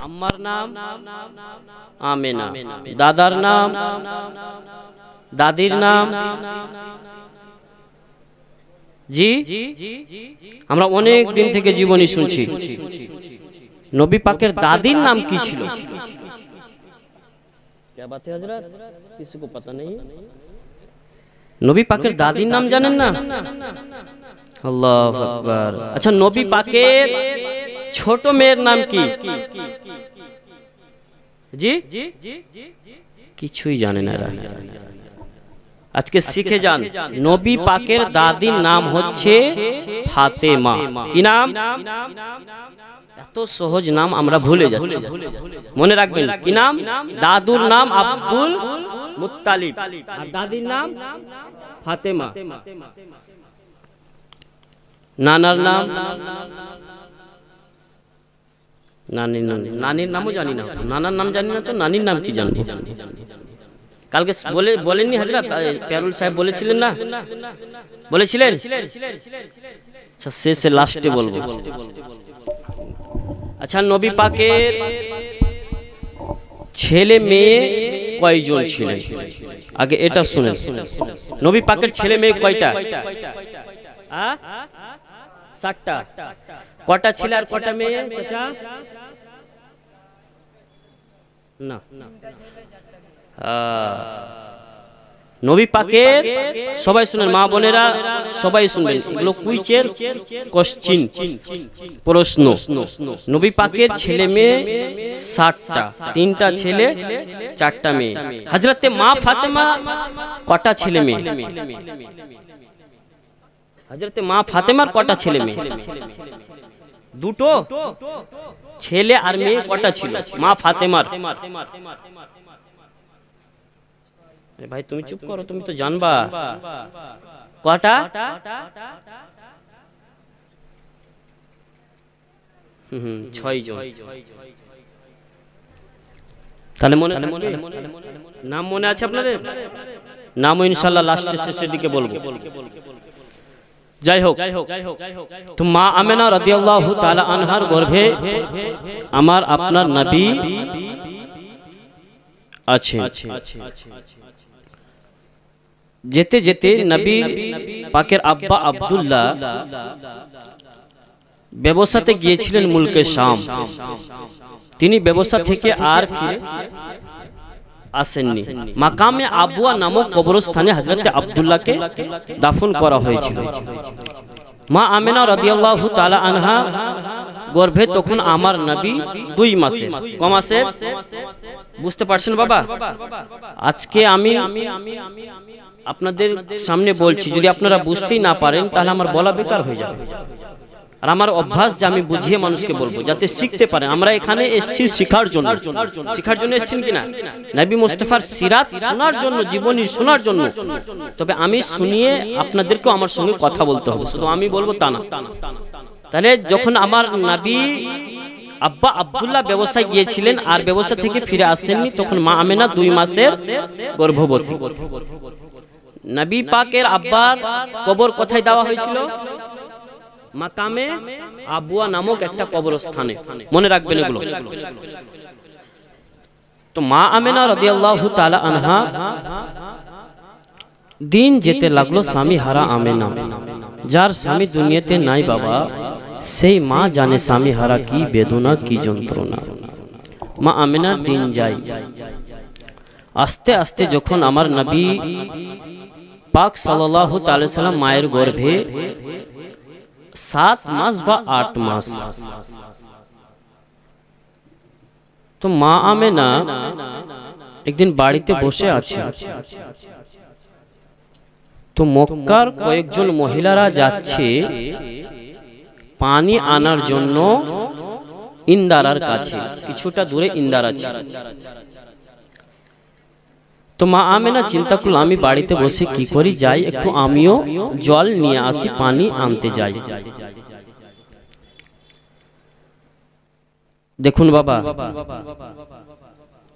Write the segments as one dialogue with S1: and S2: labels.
S1: আম্মার নাম আমেনা, দাদার নাম, দাদির নাম। জি, আমরা অনেক দিন থেকে জীবনী শুনছি। নবী পাকের দাদির নাম কি ছিল? क्या बात है हजरत, किसी को पता नहीं? নবী পাকের দাদির নাম জানেন না? আল্লাহু আকবার। আচ্ছা, নবী পাকের ছোট মেয়ের নাম কি? জি, কিছুই জানে না এরা। আজকে শিখে যান, নবী পাকের দাদির নাম হচ্ছে ফাতেমা। কি নাম? এত সহজ নাম আমরা ভুলে যাচ্ছি, মনে রাখবেন। কি নাম? দাদুর নাম আব্দুল মুত্তালিব আর দাদির নাম ফাতেমা। নানার নাম, নানির নামও জানি না, নানার নাম জানি না, তো নানির নাম কি জানবো? কালকে বলেননি হযরত প্যারুল সাহেব বলেছিলেন না? বলেছিলেন? আচ্ছা, শেষে লাস্টে বলবো। আচ্ছা, নবী পাকের ছেলে মেয়ে কয়জন ছিলেন? আগে এটা শুনেন। নবী পাকের ছেলে মেয়ে কয়টা? 7টা। কটা ছেলে আর কটা মেয়ে? না, নবী পাকের, সবাই শুনেন, মা বোনেরা সবাই শুনবেন, এগুলো কুইজের কোশ্চেন, প্রশ্ন। নবী পাকের ছেলে মেয়ে 7টা, 3টা ছেলে 4টা মেয়ে। হযরতে মা ফাতেমা কটা ছেলে মেয়ে? হযরতে মা ফাতেমার কটা ছেলে মেয়ে? 2টো। ছেলে আর মেয়ে কটা ছিল মা ফাতেমার? ভাই তুমি চুপ করো, তুমি তো জানবা। কটা? 6 জন। তাহলে মনে নাম মনে আছে আপনাদের? নামও ইনশাআল্লাহ লাস্টে শেষের দিকে বলবো। যাই হোক, তো মা আমেনা রাদিয়াল্লাহু তাআলা আনহার গর্ভে আমার আপনার নবী আছে। যেতে যেতে নবী পাকের আব্বা আব্দুল্লাহ ব্যবসাতে গিয়েছিলেন মুলকে শাম। তিনি ব্যবসা থেকে আর ফিরে আসেননি। মাকামে আবুয়া নামক কবরস্থানে হযরত আব্দুল্লাহকে দাফন করা হয়েছিল। মা আমেনা রাদিয়াল্লাহু তাআলা আনহা গর্ভে তখন আমার নবী 2 মাসের। ক মাসের? বুঝতে পারছেন বাবা? আজকে আমি আপনাদের সামনে বলছি, যদি আপনারা বুঝতেই না পারেন তাহলে আমার বলা বেকার হয়ে যাবে। আর আমার অভ্যাস যে আমি বুঝিয়ে মানুষকে বলবো যাতে শিখতে পারে। আমরা এখানে এসেছি শিখার জন্য। শিখার জন্য এসেছেন কিনা? নবী মুস্তাফার সিরাত শোনার জন্য, জীবনী শোনার জন্য। তবে আমি শুনিয়ে আপনাদেরকেও আমার সঙ্গে কথা বলতে হবে, শুধু আমি বলবো তা না। তাহলে যখন আমার নবী আব্বা আব্দুল্লাহ ব্যবসায় গিয়েছিলেন আর ব্যবসা থেকে ফিরে আসেননি, তখন মা আমেনা 2 মাসের গর্ভবতী। নবী পাকের আব্বার কবর কোথায় দেওয়া হয়েছিল? মাকামে আবুয়া নামক একটা কবরস্থানে। মনে রাখবেন এগুলো। তো মা আমেনা রাদিয়াল্লাহু তাআলা আনহা দিন যেতে লাগলো স্বামী হারা আমেনা। যার স্বামী দুনিয়াতে নাই বাবা, সেই মা জানে স্বামী হারা কি বেদনা, কি যন্ত্রণা। মা আমেনার দিন যায়। আস্তে আস্তে যখন আমার নবী পাক সাল্লাল্লাহু তাআলা আলাইহি সাল্লাম মায়ের গর্ভে 7 মাস বা 8 মাস, তো মা আমেনা একদিন বাড়িতে বসে আছে। তো মক্কার কয়েকজন মহিলারা যাচ্ছে পানি আনার জন্য ইন্দারার কাছে, কিছুটা দূরে ইন্দার আছে। তো মা আমেনা চিন্তা করল, আমি বাড়িতে বসে কি করি, যাই একটু আমিও জল নিয়ে আসি, পানি আনতে যাই। দেখুন বাবা,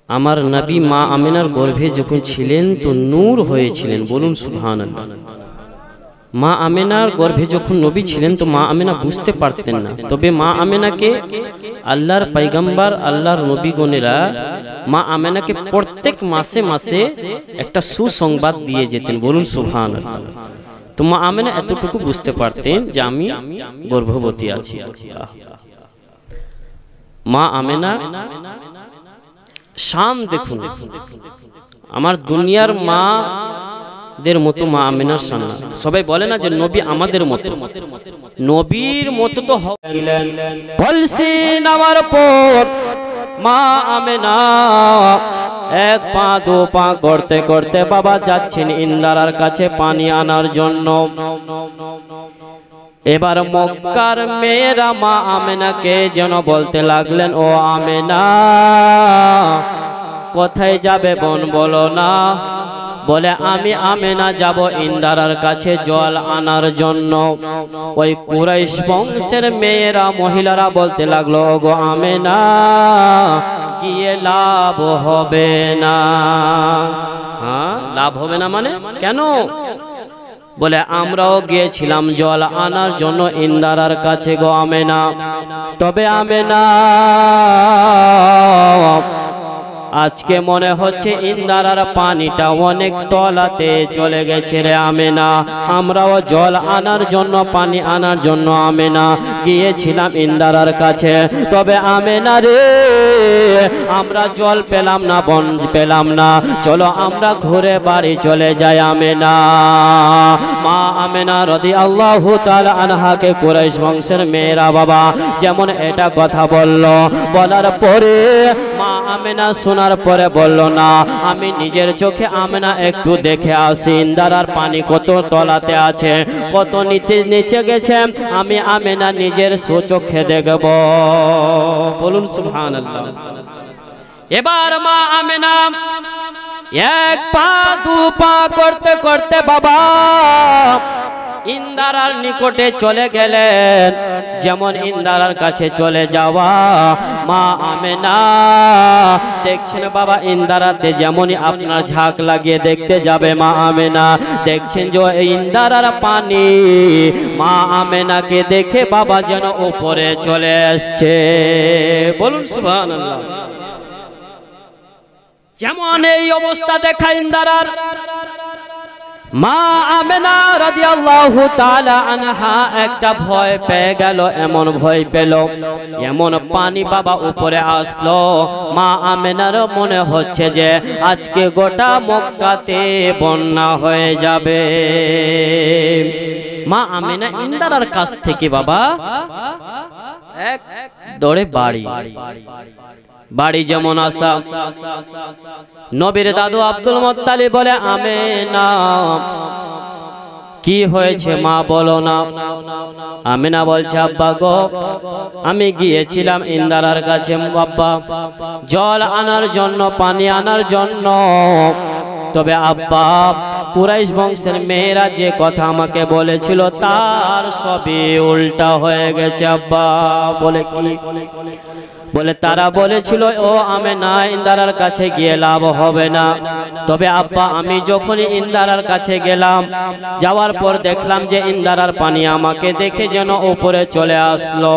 S1: আমার নবী মা আমেনার গর্ভে যখন ছিলেন তো নূর হয়েছিলেন। বলুন সুবহানাল্লাহ। মা আমেনার গর্ভে যখন নবী ছিলেন তো মা আমেনা বুঝতে পারতেন না, তবে মা আমেনাকে আল্লাহর পয়গম্বর আল্লাহর নবীগণেরা মা আমেনাকে প্রত্যেক মাসে মাসে একটা সুসংবাদ দিয়ে যেতেন। বলুন সুবহানাল্লাহ। তো মা আমেনা এতটুকু বুঝতে পারতেন যে আমি গর্ভবতী আছি। মা আমেনা শান দেখুন, আমার দুনিয়ার মা দের মতো মা আমেনার শান না। সবাই বলে না যে নবী আমাদের মতো, নবীর মতো তো কলসি নামার পর মা আমেনা এক পা দু পা করতে করতে বাবা যাচ্ছেন ইন্দারার কাছে পানি আনার জন্য। এবার মক্কার মেয়েরা মা আমেনাকে যেন বলতে লাগলেন, ও আমেনা কোথায় যাবে বোন বলো না। বলে আমি আমেনা যাব ইন্দারার কাছে জল আনার জন্য। ওই কুরাইশ বংশের মেয়েরা মহিলারা বলতে লাগলো, ওগো আমেনা গিয়ে লাভ হবে না। হ্যাঁ, লাভ হবে না মানে কেন? বলে আমরাও গিয়েছিলাম জল আনার জন্য ইন্দারার কাছে গো আমেনা, তবে আমেনা আজকে মনে হচ্ছে ইন্দারার পানিটা অনেক তলাতে চলে গেছে রে আমেনা। আমরাও জল আনার জন্য পানি আনার জন্য আমেনা গিয়েছিলাম ইন্দারার কাছে, তবে আমেনা রে আমরা জল পেলাম না, বন পেলাম না, চলো আমরা ঘুরে বাড়ি চলে যাই আমেনা। মা আমেনা রাদিয়াল্লাহু তাআলা আনহাকে কুরাইশ বংশের মেয়েরা বাবা যেমন এটা কথা বলল, বলার পরে মা আমেনা শোনার পরে বলল, না আমি নিজের চোখে আমেনা একটু দেখে আসি ইন্দারার পানি কত তলাতে আছে, কত নিচে গেছে, আমি আমেনা নিজের চোখে দেখব। বলুন সুবহানাল্লাহ। এবার মা আমেনা এক পা দু পা করতে করতে বাবা ইন্দারার নিকটে চলে গেলেন। যেমন ইন্দারার কাছে চলে যাওয়া মা আমেনা দেখছেন বাবা ইন্দারাতে যেমনই আপনার ঝাঁক লাগিয়ে দেখতে যাবে মা আমেনা দেখছেন যে ইন্দারার পানি মা আমেনাকে দেখে বাবা যেন উপরে চলে আসছে। বলুন সুবহানাল্লাহ। যেমন এই অবস্থা দেখা ইন্দারার, মা আমেনা রাদিয়াল্লাহু তাআলা আনহা একটা ভয় পেয়ে গেল। এমন ভয় পেল, এমন পানি বাবা উপরে আসলো, মা আমেনার মনে হচ্ছে যে আজকে গোটা মক্কাতে বন্যা হয়ে যাবে। মা আমেনা ইন্দারার কাছ থেকে বাবা এক দৌড়ে বাড়ি যেমন আসা, নবীর দাদু আব্দুল মুত্তালিব বলে, আমেনা কি হয়েছে মা বলো না। আমেনা বলছে, আব্বা গো আমি গিয়েছিলাম ইন্দারার কাছে আব্বা জল আনার জন্য, পানি আনার জন্য, তবে আব্বা কুরাইশ বংশের মেয়েরা যে কথা আমাকে বলেছিল তার সবই উল্টা হয়ে গেছে আব্বা। বলে কি? বলে তারা বলেছিল ও আমেনা ইন্দারার কাছে গিয়ে লাভ হবে না, তবে আব্বা আমি যখন ইন্দারার কাছে গেলাম যাওয়ার পর দেখলাম যে ইন্দারার পানি আমাকে দেখে যেন উপরে চলে আসলো।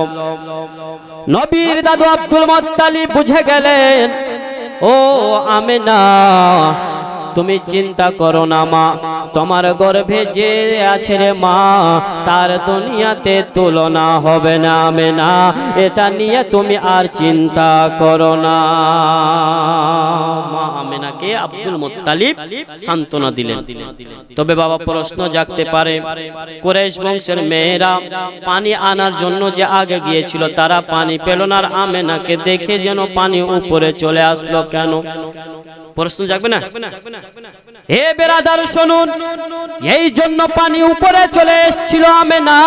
S1: নবীর দাদু আব্দুল মুত্তালিব বুঝে গেলেন, ও আমেনা তুমি চিন্তা করো না মা, তোমার গর্ভে যে আছে রে মা তার দুনিয়াতে তুলনা হবে না আমেনা, এটা নিয়ে তুমি আর চিন্তা করো না। মা আমেনাকে আব্দুল মুত্তালিব সান্ত্বনা দিলেন। তবে বাবা প্রশ্ন জাগতে পারে, কুরাইশ বংশের মেয়েরা পানি আনার জন্য যে আগে গিয়েছিল তারা পানি পেল না, আর আমেনাকে দেখে যেন পানি উপরে চলে আসলো কেন? প্রশ্ন জাগবে না? হে বেরাদার শুনুন, এই জন্য পানি উপরে চলে এসেছিল আমেনা।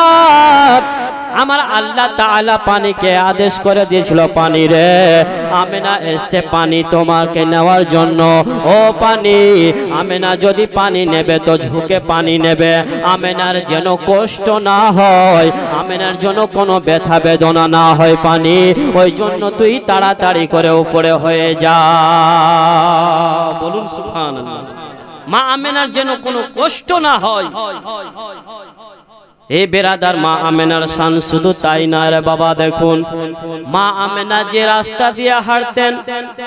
S1: আমার আল্লাহ তাআলা পানিকে আদেশ করে দিয়েছিল, পানি রে আমেনা এসে পানি তোমাকে নেওয়ার জন্য। ও পানি, আমেনা যদি পানি নেবে তো ঝুঁকে পানি নেবে, আমেনার যেন কষ্ট না হয়, আমেনার যেন কোনো ব্যথা বেদনা না হয় পানি, ওই জন্য তুই তাড়াতাড়ি করে উপরে হয়ে যা। বলুন সুবহানাল্লাহ। মা আমেনার যেন কোনো কষ্ট না হয়। এ বেরাদার, মা আমেনার শান শুধু তাই না রে বাবা, দেখুন মা আমেনা যে রাস্তা দিয়ে হাঁটতেন,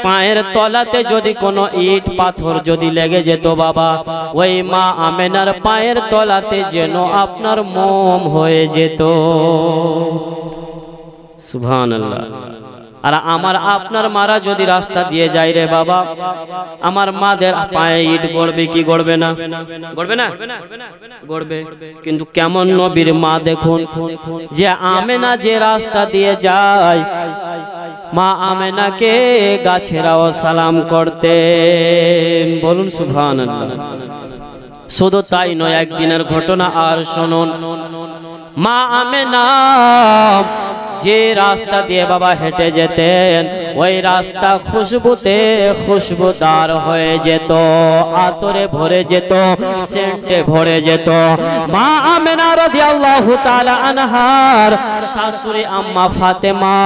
S1: পায়ের তলাতে যদি কোনো ইট পাথর যদি লেগে যেত বাবা, ওই মা আমেনার পায়ের তলাতে যেন আপনার মোম হয়ে যেত। সুবহানাল্লাহ। আর আমার আপনার মারা যদি রাস্তা দিয়ে যায় রে বাবা, আমার মাদের পায়ে ইট গড়বে কি গড়বে না? গড়বে না? গড়বে। কিন্তু কেমন নবীর মা দেখুন, যে আমেনা যে রাস্তা দিয়ে যায়, মা আমেনাকে গাছেরাও সালাম করতেন। বলুন সুবহানাল্লাহ। শুধু তাই নয়, একদিনের ঘটনা আর শুনুন। মা আমেনা যে রাস্তা দিয়ে বাবা হেঁটে যেতেন, ওই রাস্তা খুশবুতে খুশবুদার হয়ে যেত, আতরে ভরে যেত, সেন্টে ভরে যেত। মা আমেনা রাদিয়াল্লাহু তাআলা আনহার শাশুড়ি আম্মা ফাতেমা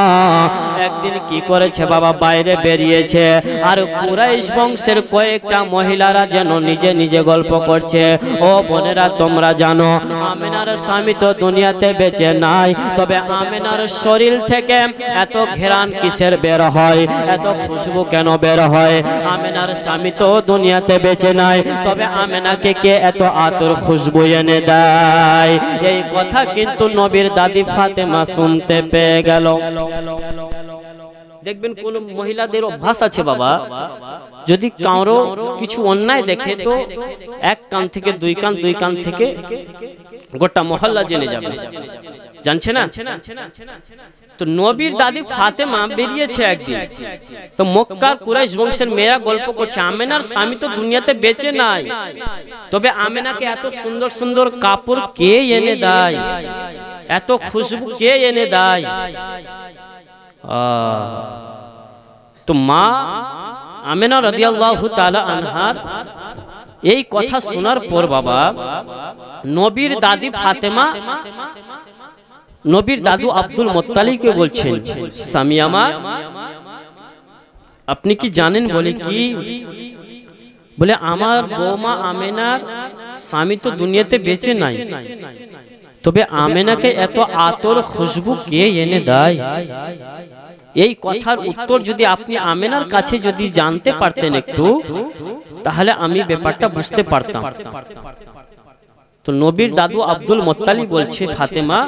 S1: একদিন কি করেছে বাবা, বাইরে বেরিয়েছে, আর কুরাইশ বংশের কয়েকটা মহিলারা যেন নিজে নিজে গল্প করছে। ও বোনেরা, তোমরা জানো আমেনার স্বামী তো দুনিয়াতে বেঁচে নাই, তবে আমেনার শরীর থেকে এত ঘেরান কিসের বের হয়, এত খুশবু কেন বের হয়? আমেনার স্বামী তো দুনিয়াতে বেঁচে নাই, তবে আমেনাকে কে এত আতর খুশবু এনে দেয়? এই কথা কিন্তু নবীর দাদি ফাতেমা শুনতে পেয়ে গেল। দেখবেন কোন মহিলাদের অভ্যাস আছে বাবা, যদি কারো কিছু অন্যায় দেখে তো এক কান থেকে দুই কান, দুই কান থেকে গোটা মহল্লা জেনে যাবে, জানছে না? তো নবীর দাদি ফাতেমা বেরিয়েছে একদিন, তো মক্কার কুরাইশ বংশের মেয়েরা গল্প করছে, আমেনার স্বামী তো দুনিয়াতে বেঁচে নাই, তবে আমেনাকে এত সুন্দর সুন্দর কাপড় কে এনে দেয়, এত খুশবু কে এনে দেয়? তো মা আমেনা রাদিয়াল্লাহু তাআলা আনহার এই কথা শোনার পর বাবা, নবীর দাদি ফাতেমা নবীর দাদু আব্দুল মুত্তালিবকে বলছেন, স্বামী আমার, আপনি কি জানেন? বলে কি? বলে আমার বৌমা আমেনার স্বামী তো দুনিয়াতে বেঁচে নাই, তবে আমেনাকে এত আতর খুশবু কে এনে দেয়? এই কথার উত্তর যদি আপনি আমেনার কাছে যদি জানতে পারতেন একটু, তাহলে আমি ব্যাপারটা বুঝতে পারতাম। তো নবীর দাদু আব্দুল মুত্তালিব বলছে, ফাতেমা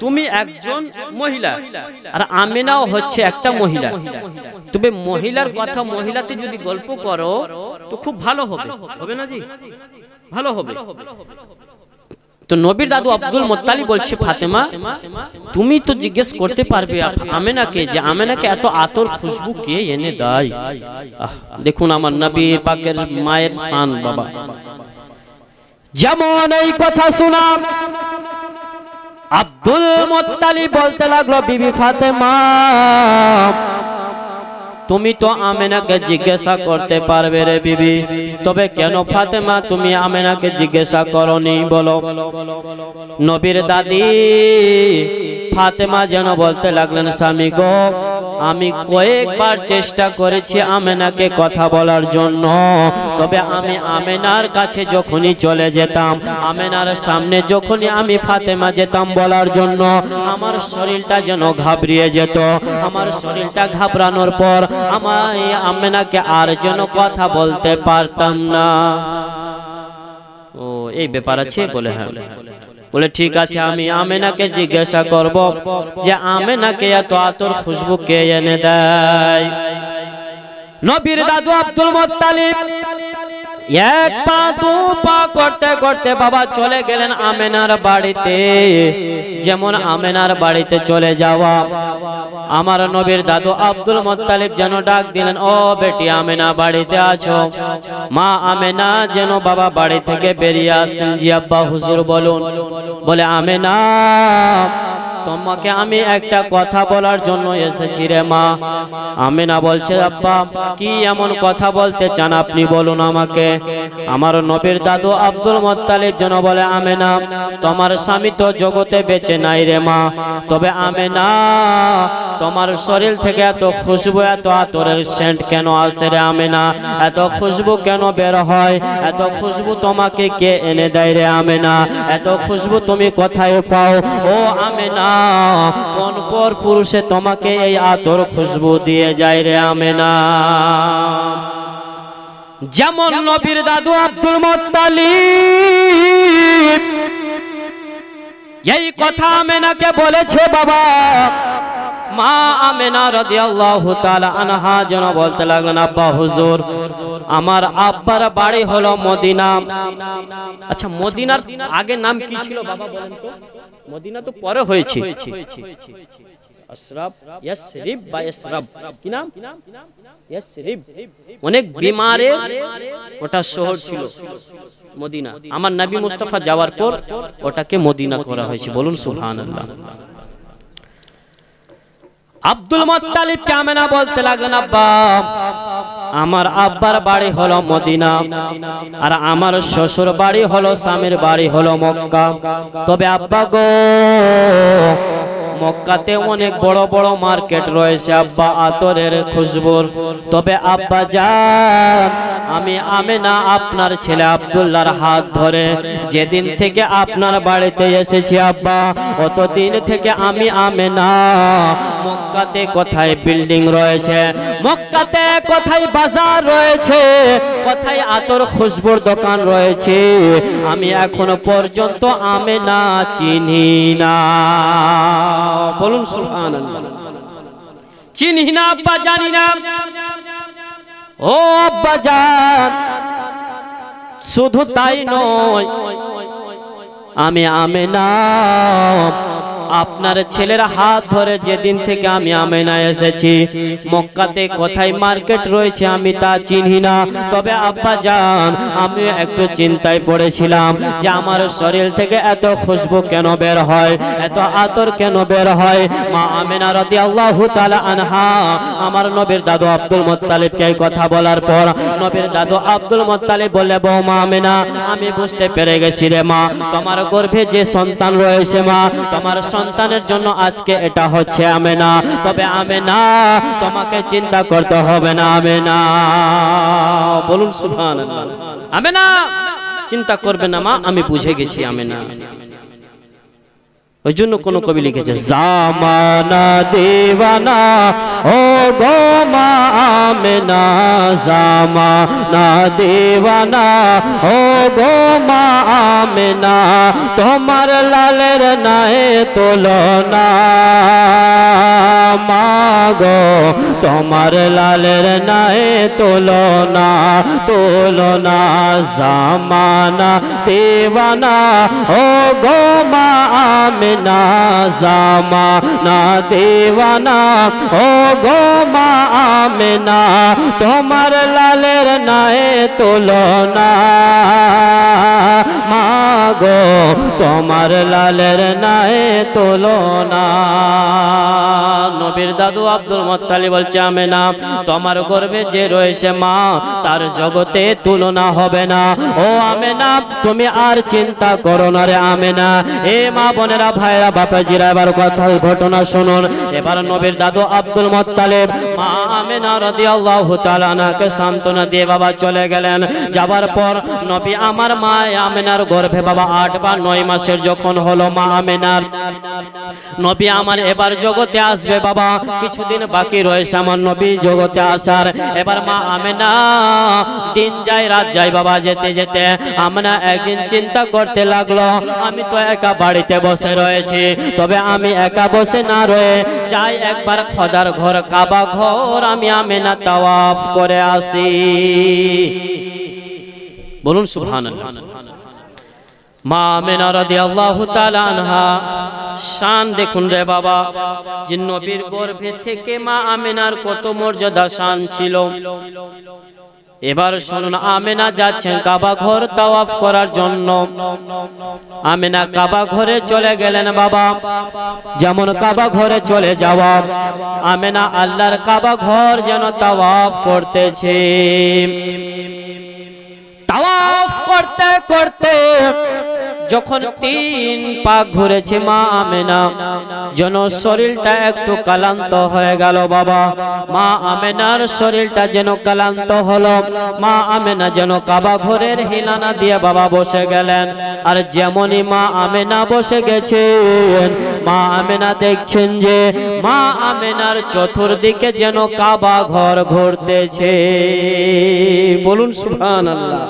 S1: তুমি একজন মহিলা আর আমেনাও হচ্ছে একটা মহিলা, তবে মহিলার কথা মহিলাতে যদি গল্প করো তো খুব ভালো হবে, হবে না জি? ভালো হবে। তো নবীর দাদু আব্দুল মুত্তালিব বলছে, ফাতেমা তুমি তো জিজ্ঞেস করতে পারবে আমেনাকে যে আমেনাকে এত আতর খুশবু কে এনে দেয়। দেখুন আমার নবী পাকের মায়ের শান বাবা। যেমন এই কথা শোনা আব্দুল মুত্তালিব বলতে লাগলো, বিবি ফাতেমা তুমি তো আমেনাকে জিজ্ঞাসা করতে পারবে রে বিবি, তবে কেন ফাতেমা তুমি আমেনাকে জিজ্ঞাসা করনি বলো? নবীর দাদি ফাতেমা যেন বলতে লাগলেন, স্বামী গো, আমি কয়েকবার চেষ্টা করেছি আমেনাকে কথা বলার জন্য, তবে আমি আমেনার কাছে যখনই চলে যেতাম, আমেনার সামনে যখনই আমি ফাতেমা যেতাম বলার জন্য, আমার শরীরটা যেন ঘাবড়িয়ে যেত। আমার শরীরটা ঘাবড়ানোর পর আমার আমেনাকে আর যেন কথা বলতে পারতাম না। ও এই ব্যাপার আছে? বলে হ্যাঁ। বলে ঠিক আছে, আমি আমেনাকে জিজ্ঞাসা করব যে আমেনাকে এত আতর খুশবু কে এনে দেয়। নবীর দাদু আব্দুল মুত্তালিব এক পা দু পা করতে করতে বাবা চলে গেলেন আমেনার বাড়িতে। যেমন আমেনার বাড়িতে চলে যাওয়া, আমার নবীর দাদু আব্দুল মুত্তালিব যেন ডাক দিলেন, ও বেটি আমেনা বাড়িতে আছো? মা আমেনা যেন বাবা বাড়ি থেকে বেরিয়ে আসতেন। জি আব্বা হুজুর বলুন। বলে আমেনা তোমাকে আমি একটা কথা বলার জন্য এসেছি রে মা। আমিনা বলছে আব্বা কি এমন কথা বলতে চান আপনি বলুন আমাকে। আমার নবীর দাদু আব্দুল মুত্তালিব যেন বলে আমিনা তোমার স্বামী তো জগতে বেঁচে নাই রে মা, তবে আমিনা তোমার শরীর থেকে এত খুশবু এত আতরের সেন্ট কেন আসে রে আমিনা, এত খুশবু কেন বের হয়, এত খুশবু তোমাকে কে এনে দেয় রে আমিনা, এত খুশবু তুমি কোথায় পাও ও আমিনা, কোন পর পুরুষে তোমাকে এই আতর খুশবু দিয়ে যায় রে আমিনা। যেমন নবীর দাদু আব্দুল মুত্তালিব এই কথা আমিনাকে বলেছে বাবা, মা আমিনা রাদিয়াল্লাহু তাআলা আনহা যেন বলতে লাগলেন আব্বা হুজুর আমার আব্বার বাড়ি হলো মদিনা। আচ্ছা মদিনার আগে নাম কি ছিল বাবা বলেন তো? মদিনা তো পরে হয়েছে। আশরাফ ইয়াসরিব বা ইসরাব কি নাম? ইয়াসরিব। অনেক বিমারের ওটা শহর ছিল মদিনা। আমার নবী মুস্তাফা যাওয়ার পর ওটাকে মদিনা করা হয়েছে, বলুন সুবহানাল্লাহ। আব্দুল মুত্তালিব কে আমিনা বলতে লাগলেন আব্বা আমার আব্বার বাড়ি হলো মদিনা আর আমার শ্বশুর বাড়ি হলো স্বামীর বাড়ি হলো মক্কা, তবে আব্বা গো মক্কাতে অনেক বড় বড় মার্কেট রয়েছে আব্বা আতরের খুশবুর, তবে আব্বা যান আমি আমিনা আপনার ছেলে আব্দুল্লাহর হাত ধরে যেদিন থেকে আপনার বাড়িতে এসেছি আব্বা অতদিন থেকে আমি আমিনা মক্কাতে কোথায় বিল্ডিং রয়েছে, মক্কাতে কোথায় বাজার রয়েছে, কোথায় আতর খুশবুর দোকান রয়েছে আমি এখনো পর্যন্ত আমিনা চিনি না, বলুন সুবহানাল্লাহ। চিনি না আব্বা, জানি না। ও আব্বা জান শুধু তাই নয় আমি আমিনা আপনার ছেলের হাত ধরে যেদিন থেকে আমি আমিনা এসেছি মক্কাতে কোথায় মার্কেট রয়েছে আমি তা চিনি না, তবে আব্বা জান আমি একটু চিন্তায় পড়েছিলাম যে আমার শরীর থেকে এত খুশবু কেন বের হয়, এত আতর কেন বের হয়। মা আমিনা রাদিয়াল্লাহু তাআলা আনহা আমার নবীর দাদু আব্দুল মুত্তালিবকে এই কথা বলার পর নবীর দাদু আব্দুল মুত্তালিব বললে বৌমা আমিনা আমি বুঝতে পেরে গেছি রে মা, তোমার গর্ভে যে সন্তান রয়েছে মা তোমার সন্তানের জন্য আজকে এটা হচ্ছে আমিনা, তবে আমিনা তোমাকে চিন্তা করতে হবে না আমিনা, বলুন সুবহানাল্লাহ। আমিনা চিন্তা করবে না মা, আমি বুঝে গেছি আমিনা। ওই জন্য কোন কবি লিখেছে জামানা দেওয়ানা ও গো মা আমিনা, জামানা দেওয়ানা ও গো মা আমিনা, তোমার লালের নাই তুলনা মা গো, তোমার লালের নাই তুলনা, তুলনা জামানা দেওয়ানা ও গো মা আমিনা, জামানা দেওয়ানা ও গো মা আমিনা, তোমার লালের নাই তুলনা মা গো, তোমার লালের নাই তুলনা। নবীর দাদু আব্দুল মুত্তালিব বলছে আমিনা তোমার গর্ভে যে রয়েছে মা তার জগতে তুলনা হবে না, ও আমিনা তুমি আর চিন্তা করো না রে আমিনা। এ মা বোনেরা ভাইরা বাপাজিরা এবার কথা ঘটনা শুনুন। এবার নবীর দাদু আব্দুল মুত্তালিব মা আমিনা রাদিয়াল্লাহু তাআলা আনহাকে সান্ত্বনা দিয়ে বাবা চলে গেলেন। যাবার পর নবী আমার মা আমিনার গর্ভে বাবা 8 বা 9 মাসের যখন হলো মা আমিনার নবী আমার এবার জগতে আসবে বাবা, কিছুদিন বাকি রয়েছে আমার নবী জগতে আসার। এবার মা আমিনা দিন যায় রাত যায় বাবা, যেতে যেতে আমরা একদিন চিন্তা করতে লাগলো আমি তো একা বাড়িতে বসে রয়েছি, তবে আমি একা বসে না রয়ে যাই একবার খোদার ঘর কাবা ঘর আমি আমিনা তাওয়াফ করে আসি, বলুন সুবহানাল্লাহ। মা আমিনা রাদিয়াল্লাহু তাআলা আনহা শান দেখুন রে বাবা, যে নবীর গর্ভে থেকে মা আমিনার কত মর্যাদা শান ছিল। এবার শুনুন, আমেনা যাচ্ছেন কাবা ঘর তাওয়াফ করার জন্য। আমেনা কাবা ঘরে চলে গেলেন বাবা। যেমন কাবা ঘরে চলে যাওয়া, আমেনা আল্লাহর কাবা ঘর যেন তাওয়াফ করতেছে। তাওয়াফ করতে করতে যখন 3 পাক ঘুরেছে মা আমেনা, যেন শরীরটা একটু ক্লান্ত হয়ে গেল বাবা। মা আমেনার শরীরটা যেন ক্লান্ত হলো। মা আমেনা যেন কাবা ঘরের হিলানা দিয়ে বাবা বসে গেলেন। আর যেমনই মা আমেনা বসে গেছেন, মা আমেনা দেখছেন যে মা আমেনার চতুর্দিকে যেন কাবা ঘর ঘুরতেছে। বলুন সুবহানাল্লাহ।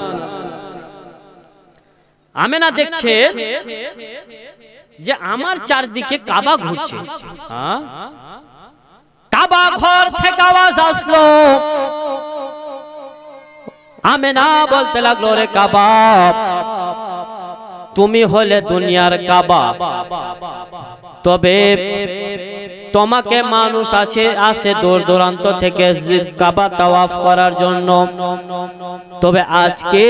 S1: আমেনা দেখছে যে আমার চারদিকে কাবা ঘুরছে। কাবা ঘর থেকে আওয়াজ আসলো। আমেনা বলতে লাগলো, রে কাবা, তুমি হলে দুনিয়ার কাবা, তবে তোমাকে মানুষ আসে দূর দূরান্ত থেকে কাবা তাওয়াফ করার জন্য। তবে আজকে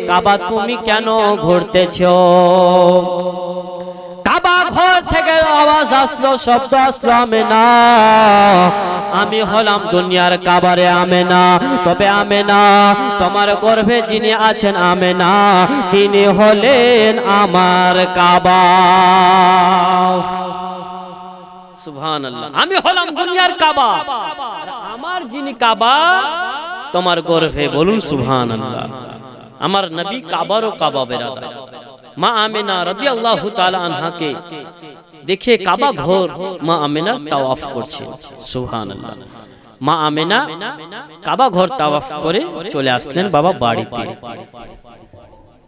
S1: কাবা তুমি কেন ঘুরতেছো? কাবা ঘর থেকে আওয়াজ আসলো, শব্দ আসলো, আমেনা, আমি হলাম দুনিয়ার কাবারে আমেনা। তবে আমেনা, তোমার গর্ভে যিনি আছেন আমেনা, তিনি হলেন আমার কাবা। সুবহানাল্লাহ। আমি হলাম দুনিয়ার কাবা, আমার যিনি কাবা তোমার গর্ভে। বলুন সুবহানাল্লাহ। আমার নবী কাবারও কাবা বেরাদার। মা আমেনা রাদিয়াল্লাহু তাআলা আনহাকে দেখে কাবা ঘর মা আমেনা তাওয়াফ করছে। সুবহানাল্লাহ। মা আমেনা কাবা ঘর তাওয়াফ করে চলে আসলেন বাবা বাড়িতে।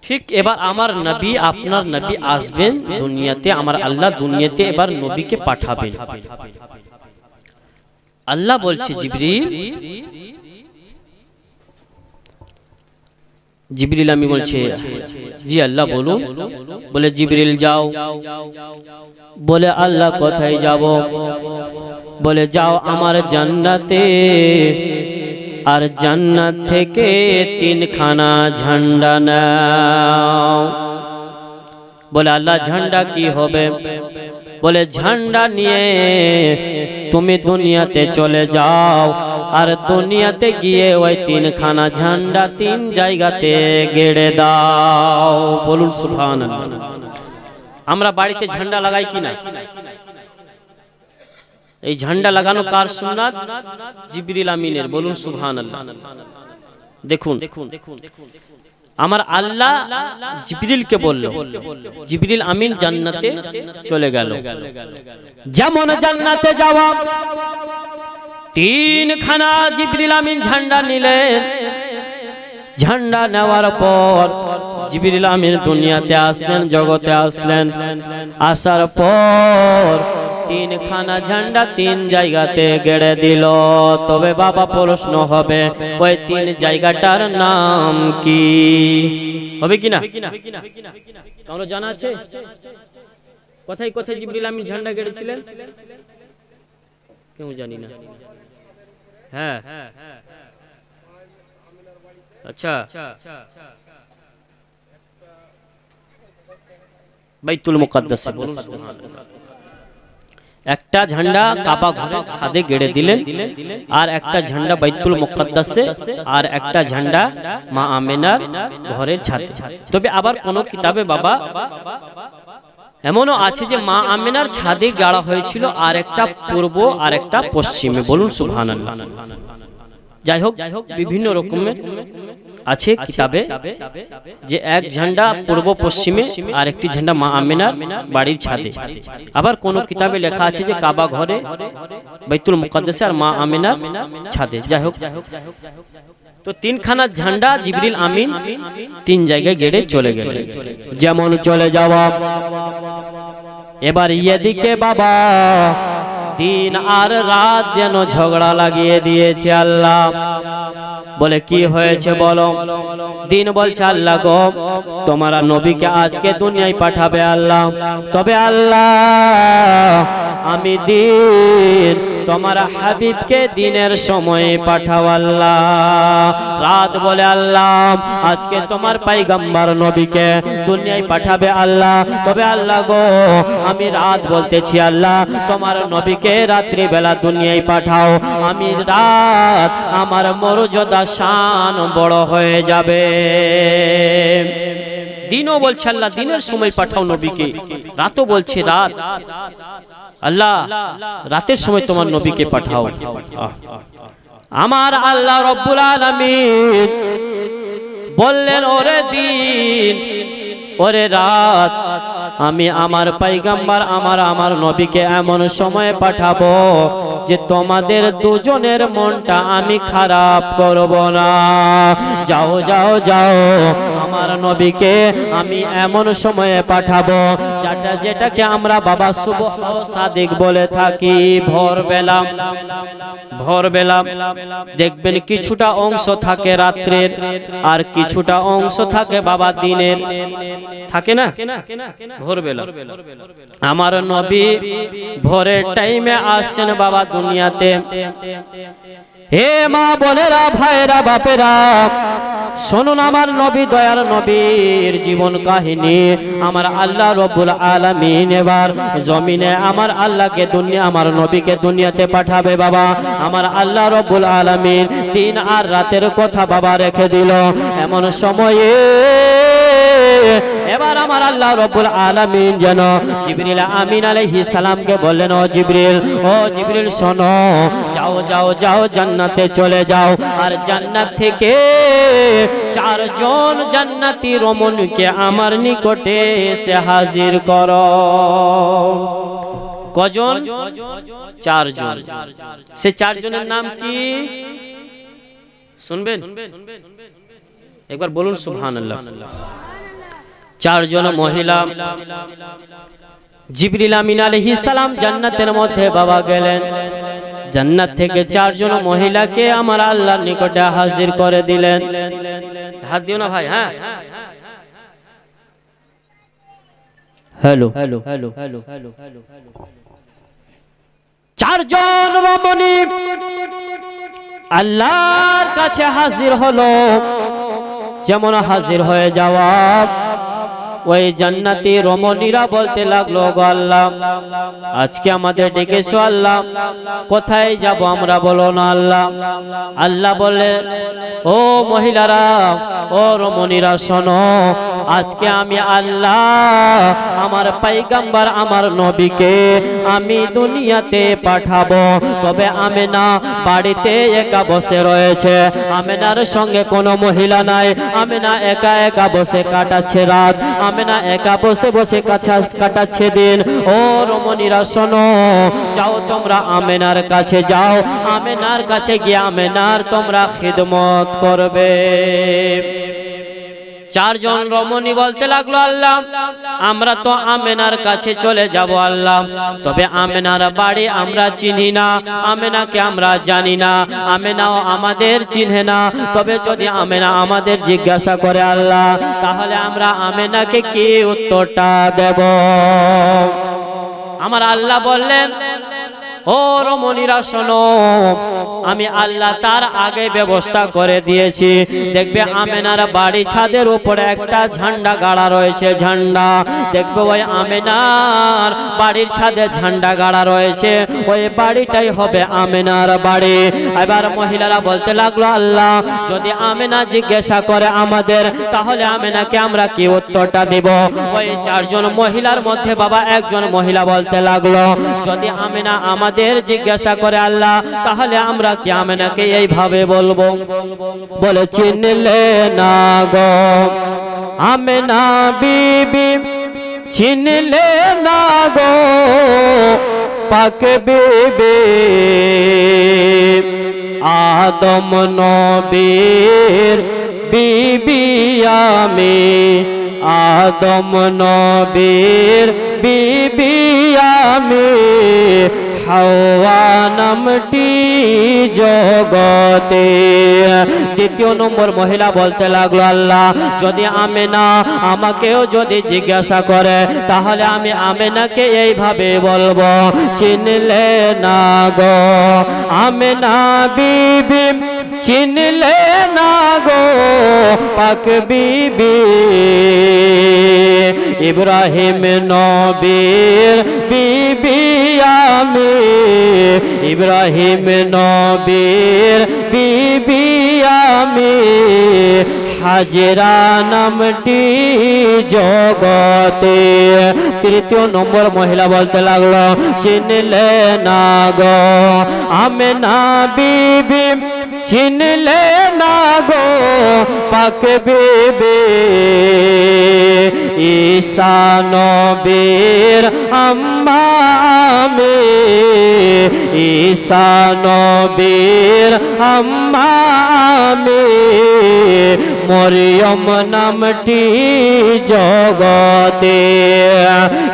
S1: ঠিক এবার আমার নবী, আপনার নবী আসবেন দুনিয়াতে। আমার আল্লাহ দুনিয়াতে এবার নবীকে পাঠাবেন। আল্লাহ বলছে, জিবরিল আমি বলছে, জি আল্লাহ বলুন। বলে জিবরিল যাও। বলে আল্লাহ কোথায় যাব? বলে যাও আমার জান্নাতে, আর জান্নাত থেকে 3খানা ঝান্ডা নাও। বলে আল্লাহ ঝান্ডা কি হবে? বলে ঝান্ডা নিয়ে তুমি দুনিয়াতে চলে যাও, আর দুনিয়াতে গিয়ে ওই 3খানা ঝান্ডা 3 জায়গাতে গেড়ে দাও। বলুন সুবহানাল্লাহ। আমরা বাড়িতে ঝান্ডা লাগাই কিনা? এই ঝান্ডা লাগানো কার সুন্নাত? জিবরিল আমিনের। বলুন সুবহানাল্লাহ। দেখুন, আমার আল্লাহ জিবরিলকে বলল, জিবরিল আমিন জান্নাতে চলে গেল। যেমন জান্নাতে যাওয়া, 3খানা জিবরিল আমিন ঝান্ডা নিলেন। ঝান্ডা নেওয়ার পর জিবরিল আমিন দুনিয়াতে আসলেন, জগতে আসলেন। আসার পর 3খানা ঝান্ডা 3 জায়গাতে গেড়ে দিল। তবে বাবা প্রশ্ন হবে, ওই 3 জায়গাটার নাম কি? হবে কিনা? কারো জানা আছে? কোথায় কোথায় জিবরিল আমিন ঝান্ডা গেড়েছিলেন? কেউ জানি না। হ্যাঁ, আচ্ছা, বাইতুল মুকাদ্দাসে। একটা ঝান্ডা কাবা ঘরের ছাদে গেড়ে দিলেন, আর একটা ঝান্ডা বাইতুল মুকাদ্দাসে, আর একটা ঝান্ডা মা আমেনার ঘরের ছাদে। তবে আবার কোন কিতাবে বাবা এমনও আছে যে মা আমেনার ছাদে গাড়া হয়েছিল, আর একটা পূর্ব আর একটা পশ্চিমে। বলুন সুবহানাল্লাহ। যাই হোক, বিভিন্ন রকমের আছে কিতাবে যে এক ঝান্ডা পূর্ব পশ্চিমে, আর একটি ঝান্ডা মা আমেনার বাড়ির ছাদে। আবার কোন কিতাবে লেখা আছে যে কাবা ঘরে, বাইতুল মুকাদ্দাসে, আর মা আমেনার ছাদে। যাই হোক, তো 3খানা ঝান্ডা জিবরিল আমিন 3 জায়গায় গেড়ে চলে গেলেন। যেমন চলে যাওয়া, এবার এদিকে বাবা দিন আর রাত যেন ঝগড়া লাগিয়ে দিয়েছে। আল্লাহ বলে, কি হয়েছে বলো? দিন বলছে, আল্লাহ গো, তোমারা নবীকে আজকে দুনিয়ায় পাঠাবে আল্লাহ। তবে আল্লাহ আমি দিন তোমার হাবিবকে দিনের সময়ে পাঠাও আল্লাহ। রাত বলে আল্লাহ আজকে তোমার পয়গম্বর নবীকে দুনিয়ায় পাঠাবে আল্লাহ, তবে আল্লাহ গো আমি রাত বলতেছি আল্লাহ তোমার নবীকে রাত্রি বেলা দুনিয়ায় পাঠাও, আমি রাত আমার মর্যাদা শান বড় হয়ে যাবে। দিনও বলছে আল্লাহ দিনের সময় পাঠাও নবীকে, রাতও বলছে রাত আল্লাহ রাতের সময় তোমার নবীকে পাঠাও। আমার আল্লাহ রব্বুল আলামিন বললেন ওরে দিন ওরে রাত আমি আমার পয়গম্বর আমার নবীকে এমন সময় পাঠাবো যে তোমাদের দুজনের মনটা আমি খারাপ করব না। যাও যাও যাও আমার নবীকে আমি এমন সময়ে পাঠাবো যেটাকে আমরা বাবা সুবহ সাদিক বলে থাকি। ভোরবেলা দেখবেন কিছুটা অংশ থাকে রাত্রের আর কিছুটা অংশ থাকে বাবা দিনের, থাকে না ভোরবেলা। আমার নবী ভোরের টাইমে আসছেন বাবা দুনিয়াতে। হে মা বোনেরা ভাইরা বাপেরা শুনুন আমার নবী দয়ার নবীর জীবন কাহিনী। আমার আল্লাহ রব্বুল আলামিন এবার জমিনে আমার আল্লাহকে দুনিয়া আমার নবীকে দুনিয়াতে পাঠাবে বাবা। আমার আল্লাহ রব্বুল আলামিন দিন আর রাতের কথা বাবা রেখে দিল। এমন সময়ে এবার আমার আল্লাহ রব্বুল আলামিন যেন জিবরিল আমিন আলাইহিস সালামকে বললেন ও জিবরিল শোনো, যাও যাও যাও জান্নাতে চলে যাও আর জান্নাত থেকে 4 জন জান্নাতি রমণীকে আমার নিকটে এসে হাজির করো। কজন? 4 জন। সে 4 জনের নাম কি শুনবেন? একবার বলুন সুবহানাল্লাহ। 4 জন মহিলা জিবরিল আমিন আলাইহিস সালাম জান্নাতের মধ্যে বাবা গেলেন। জান্নাত থেকে 4 জন মহিলাকে আমার আল্লাহর নিকটে হাজির করে দিলেন। হাত দিও না ভাই। হ্যাঁ হ্যালো 4 জন রমণী আল্লাহর কাছে হাজির হলো। যেমন হাজির হয়ে যাওয়া ওই জান্নাতি রমণীরা বলতে লাগলো গো আল্লাহ আজকে আমাদের ডেকেছো আল্লাহ, কোথায় যাব আমরা বলো না আল্লাহ। আল্লাহ বলে ও মহিলারা ও রমণীরা শোনো, আজকে আমি আল্লাহ আমার পয়গম্বর আমার নবীকে আমি দুনিয়াতে পাঠাবো। তবে আমেনা বাড়িতে একা বসে রয়েছে, আমেনার সঙ্গে কোনো মহিলা নাই। আমেনা একা একা বসে কাটাচ্ছে রাত, আমেনা একা বসে বসে কাটাচ্ছে দিন। ও রমণীরা শোনো, যাও তোমরা আমেনার কাছে যাও, আমেনার কাছে গিয়ে আমেনার তোমরা খিদমত করবে। 4 জন রমণী বলতে লাগলো আল্লাহ আমরা তো আমেনার কাছে চলে যাব আল্লাহ, তবে আমেনার বাড়ি আমরা চিনি না, আমেনাকে আমরা জানি না, আমেনাও আমাদের চিনে না। তবে যদি আমেনা আমাদের জিজ্ঞাসা করে আল্লাহ, তাহলে আমরা আমেনাকে কি উত্তরটা দেব? আমার আল্লাহ বললেন ও রমণীরা শোনো, আমি আল্লাহ তার আগে ব্যবস্থা করে দিয়েছি। দেখবে আমেনার বাড়ি ছাদের উপরে একটা ঝান্ডা গাড়া রয়েছে, ঝান্ডা দেখবে ওই আমেনার বাড়ির ছাদে ঝান্ডা গাড়া রয়েছে, ওই বাড়িটাই হবে আমেনার বাড়ি। এবার মহিলারা বলতে লাগলো আল্লাহ যদি আমেনা জিজ্ঞাসা করে আমাদের, তাহলে আমেনাকে আমরা কি উত্তরটা দিব? ওই 4 জন মহিলার মধ্যে বাবা একজন মহিলা বলতে লাগলো যদি আমেনা আমাদের জিজ্ঞাসা করে আল্লাহ, তাহলে আমরা কি আমেনাকে এইভাবে বলবো? বলে চিনলে না গো আমেনা বিবি, চিনলে না গো পাক বিবি, আদম নবীর বিবি আমি, আদম নবীর বিবি আমি, হাওয়া নামটি জগতে। দ্বিতীয় নম্বর মহিলা বলতে লাগলো, আল্লাহ যদি আমেনা আমাকেও যদি জিজ্ঞাসা করে তাহলে আমি আমেনাকে এইভাবে বলবো, চিনলে না গো আমেনা বিবি, চিনলে না গো পাক বিবি, ইব্রাহিম নবীর বিবি আমি, ইব্রাহিম নবীর বিবি আমি, হাজেরা নামটি জগতে। তৃতীয় নম্বর মহিলা বলতে লাগলো, চিনলে না গো আমেনা বিবি, চিনলে না গো পাক বিবি, ঈসা নবীর আম্মা আমি, ঈসা নবীর আম্মা আমি, মরিয়ম নামটি জগতে।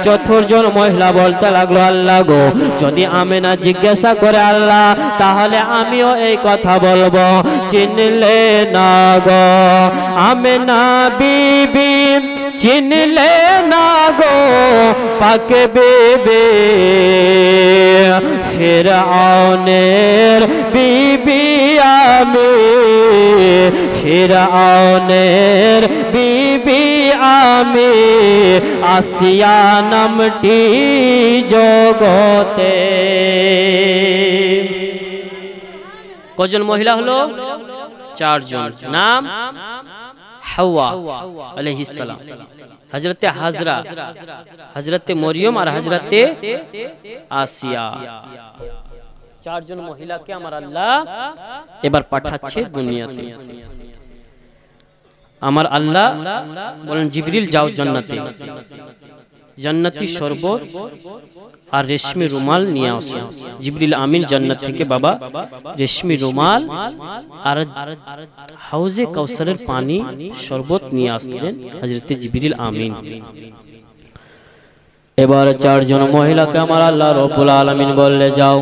S1: চতুর্জন মহিলা বলতে লাগলো, আল্লাহ গো যদি আমেনা জিজ্ঞাসা করে আল্লাহ তাহলে আমিও এই কথা বলবো, চিনলে না গো আমেনা বিবি, চিনলে না গো পাক বিবি, ফিরআউনের বিবি আমি, ফিরআউনের বিবি আমি, আসিয়া নামটি জগতে। কজন মহিলা হলো? চারজন। নাম হাওয়া আলাইহিস সালাম, হযরতে হাজরা, হযরতে মরিয়ম আর হযরতে আসিয়া। চারজন মহিলাকে আমার আল্লাহ এবার পাঠাচ্ছে দুনিয়াতে। আমার আল্লাহ বলেন, জিবরিল যাও জান্নাতে, জান্নাতি শরবত আর রেশমি রুমাল নিয়ে আসো। জিবরিল আমিন জান্নাত থেকে বাবা রেশমি রুমাল আর হাউজে কাউসারের পানি শরবত নিয়ে আসলেন হযরতে জিবরিল আমিন। এবার চারজন মহিলাকে আমার আল্লাহ রব্বুল আলামিন বললে, যাও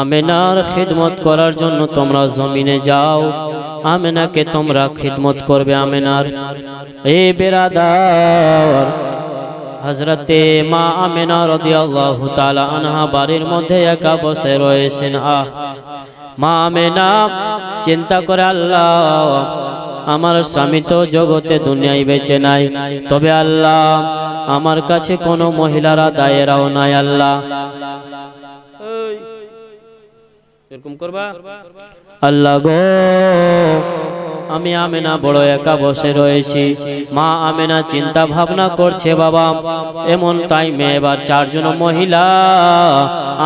S1: আমেনার খিদমত করার জন্য তোমরা জমিনে যাও, আমেনাকে তোমরা খিদমত করবে। আমেনার এ বেরাদার, হযরতে মা আমেনা রাদিয়াল্লাহু তাআলা আনহা বাড়ির মধ্যে একা বসে রয়েছেন। মা আমেনা চিন্তা করে, আল্লাহ আমার স্বামী তো জগতে দুনিয়ায় বেঁচে নাই, তবে আল্লাহ আমার কাছে কোনো মহিলারা দায়েরাও নাই। আল্লাহ এরকম করবা? আল্লাহ গো আমি আমেনা বড় একা বসে রয়েছি। মা আমেনা চিন্তা ভাবনা করছে, বাবা এমন টাইমে এবার চারজন মহিলা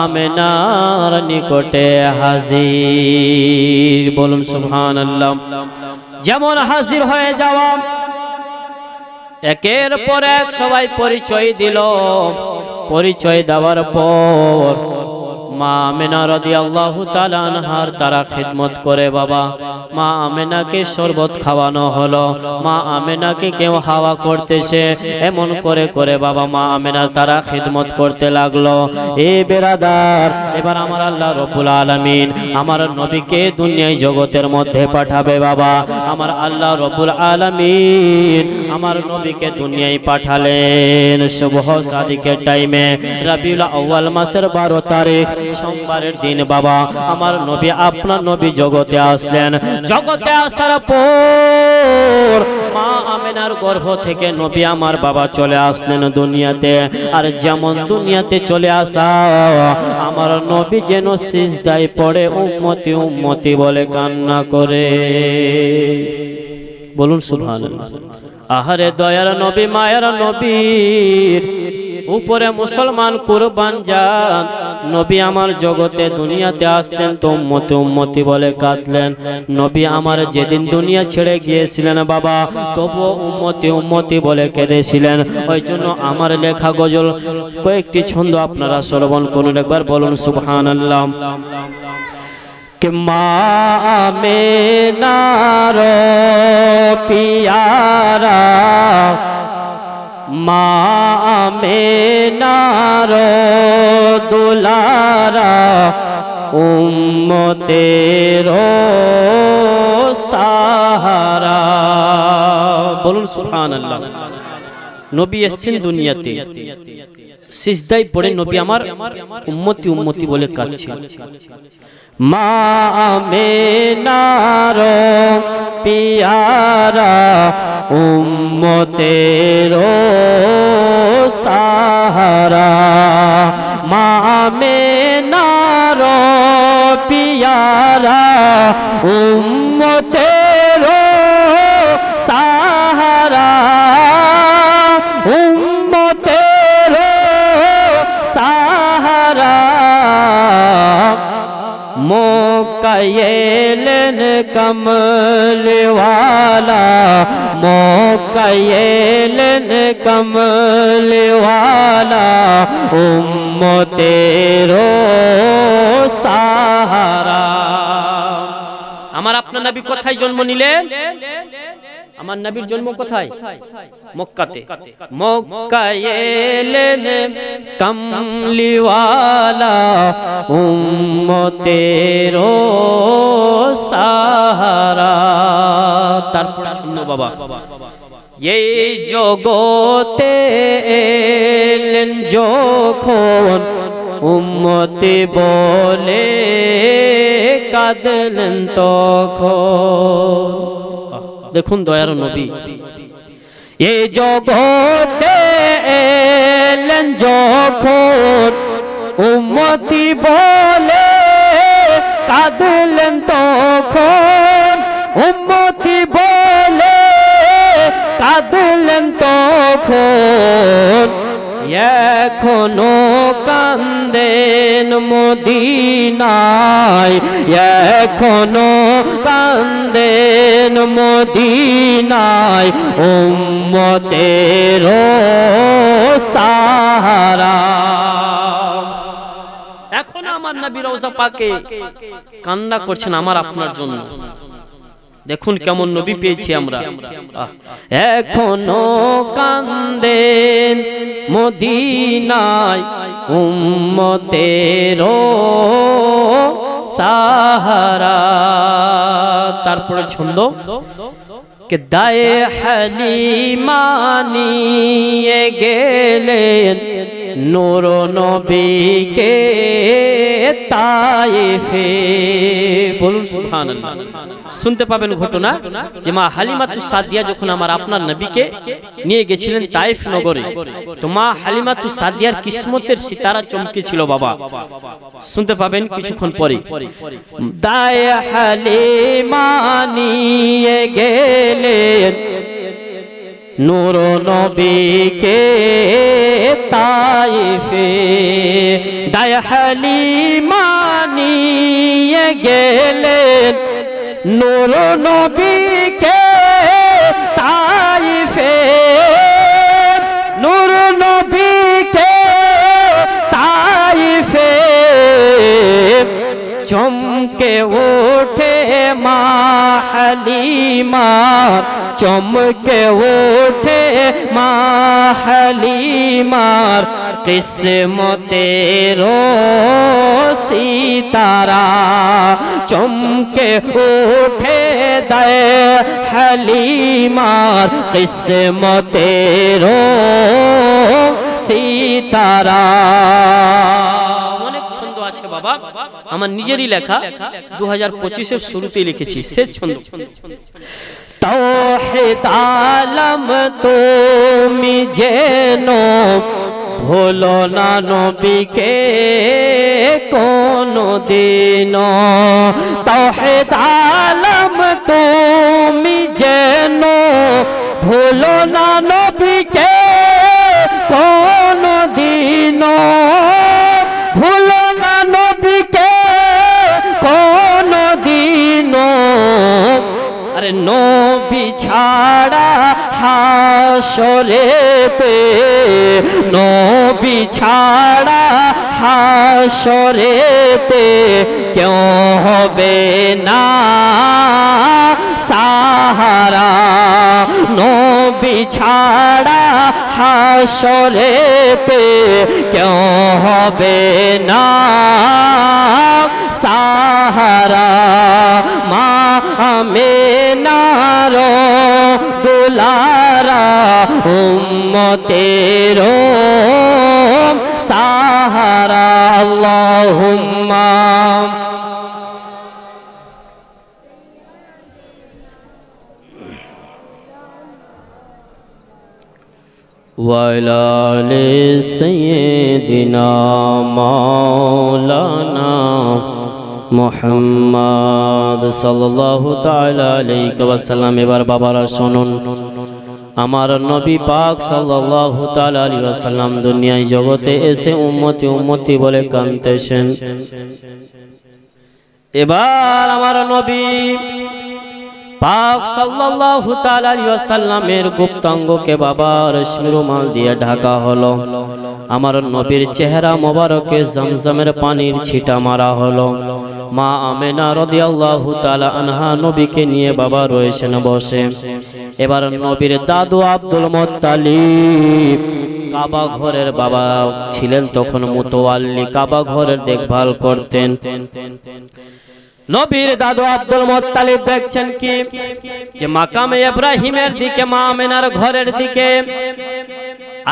S1: আমেনার নিকটে হাজির। বলুন সুবহানাল্লাহ। যেমন হাজির হয়ে যাওয়া, একের পর এক সবাই পরিচয় দিল। পরিচয় দেওয়ার পর মা আমেনা রাদিয়াল্লাহু তাআলা আনহার তারা খিদমত করে। বাবা মা আমেনাকে শরবত খাওয়ানো হলো, মা আমেনাকে কেউ হাওয়া করতেছে, এমন করে করে বাবা মা আমেনার তারা খিদমত করতে লাগলো। এ বেরাদার, এবার আমার আল্লাহ রব্বুল আলামিন আমার নবীকে দুনিয়ায় জগতের মধ্যে পাঠাবে। বাবা আমার আল্লাহ রব্বুল আলামিন আমার নবীকে দুনিয়ায় পাঠালেন শুভ সাদিকের টাইমে, রবিউল আউয়াল মাসের 12 তারিখ সোমবারের দিন। বাবা আমার নবী, আপনার নবী জগতে আসলেন। জগতে আসার পর মা আমেনার গর্ভ থেকে নবী আমার বাবা চলে আসলেন দুনিয়াতে। আর যেমন দুনিয়াতে চলে আসা, আমার নবী যেন সিজদায় পড়ে উম্মতি উম্মতি বলে কান্না করে। বলুন সুবহানাল্লাহ। আহারে দয়ার নবী, মায়ের নবীর উপরে মুসলমান কুরবান যান। নবী আমার জগতে দুনিয়াতে আসলেন তো উম্মতি উম্মতি বলে কাঁদলেন। নবী আমার যেদিন দুনিয়া ছেড়ে গিয়েছিলেন বাবা, তবুও উম্মতি উম্মতি বলে কেঁদেছিলেন। ওই জন্য আমার লেখা গজল কয়েকটি ছন্দ আপনারা শ্রবণ করুন একবার। বলুন সুবহানাল্লাহ। कि माँ मेनारो पियारा মা আমেনার দুলারা উম্মতের সাহারা। বলুন সুবহানাল্লাহ। নবী এসেছেন দুনিয়াতে, সিজদায় পড়ে নবী আমার উম্মতি উম্মতি বলে কাঁদছেন। মা আমেনার পিয়ারা উম্মতের সাহারা। মা আমেনার পিয়ারা উম্মতের সাহারা। উম্মতের সাহারা। মক্কায় এলেন কমলওয়ালা, মক্কায় এলেন কমলওয়ালা উম্মতের সাহারা। আমার আপনার নবী কোথায় জন্ম নিলেন? আমার নবীর জন্ম কোথায়? মক্কাতে। মক্কায় এলেন কমলিওয়ালা উম্মতের সাহারা। তারপর শুনো বাবা, এই জগতে এলেন যখন উম্মতি বলে কাঁদলেন তখন। দেখুন দয়ার নবী, এই জগতে এলেন যখন উম্মতি বলে কাঁদলেন তখন। উম্মতি বলে কাঁদলেন তখন। এখনো কান্দেন মদিনায়, এখনো কান্দেন মদিনায় উম্মতের সাহারা। এখন আমার নবী রওজা পাকে কান্না করছেন আমার আপনার জন্য। দেখুন কেমন নবী পেয়েছি আমরা। এখনো কান্দেন মদিনায় উম্মতের সাহারা। তারপরে ছন্দ কে দায়ে হালিমা নিয়ে গেলেন নূর নবীকে তায়েফে। বলুন সুবহানাল্লাহ। শুনতে পাবেন ঘটনা যে মা হালিমাতুস সাদিয়া যখন আমার আপনার নবীকে নিয়ে গেছিলেন তায়েফ নগরে, তো মা হালিমাতুস সাদিয়ার কিসমতের সিতারা চমকেছিল বাবা। শুনতে পাবেন কিছুক্ষণ পরে। দায়ে হালিমা নিয়ে গেলেন নূর নবীকে তায়েফে। দায়ে হালিমা নিয়ে গেলেন নূর নবীকে তায়েফে। নূর নবীকে তায়েফে। চমকে ওঠে মা হালিমা, চমকে ওঠে মা হালিমার কিসমতের সিতারা। চমকে ওঠে দায়ে হালিমার কিসমতের সিতারা। অনেক ছন্দ আছে বাবা, আমার নিজেরই লেখা, 2025-এর শুরুতে লিখেছি শেষ ছন্দ। তাওহীদ আলম তুমি যেন ভুলো না নবীকে কোনদিন। তাওহীদ আলম তুমি যেন ভুলো না নবীকে কোনদিন। ভুলো না নবীকে কোনদিন। আরে নবী ছাড়া হাসরেতে, নবী ছাড়া হাসরেতে কেউ হবে না সাহারা, নবী ছাড়া হাসরেতে কেউ হবে না সাহারা। মা আমেনার দুলারা উম্মতের সাহারা। আল্লাহুম্মা ওয়ালা আলি সাইয়্যিদিনা মাওলানা মুহাম্মদ সাল্লাল্লাহু তাআলা আলাইহি ওয়াসাল্লাম। এবার বাবারা শুনুন, আমার নবী পাক সাল্লাল্লাহু তাআলা আলাইহি ওয়াসাল্লাম দুনিয়ায় জগতে এসে উম্মতি উম্মতি বলে কাঁদতেছেন। এবার আমার নবী পাক সাল্লাল্লাহু তাআলা আলাইহি ওয়াসাল্লামের গুপ্তাঙ্গকে বাবা রেশমি রুমাল দিয়ে ঢাকা হলো। আমার নবীর চেহারা মোবারকে জমজমের পানির ছিটা মারা হলো। মা আমেনা রাদিয়াল্লাহু তাআলা আনহা নবীকে নিয়ে বাবা রয়েছেন বসে। এবার নবীর দাদু আব্দুল মুত্তালিব কাবা ঘরের বাবা ছিলেন তখন মুতাওয়াল্লি, কাবা ঘরের দেখভাল করতেন। নবীর দাদু আব্দুল মুত্তালিব দেখছেন কি যে মাকামে ইব্রাহিমের দিকে, মা আমেনার ঘরের দিকে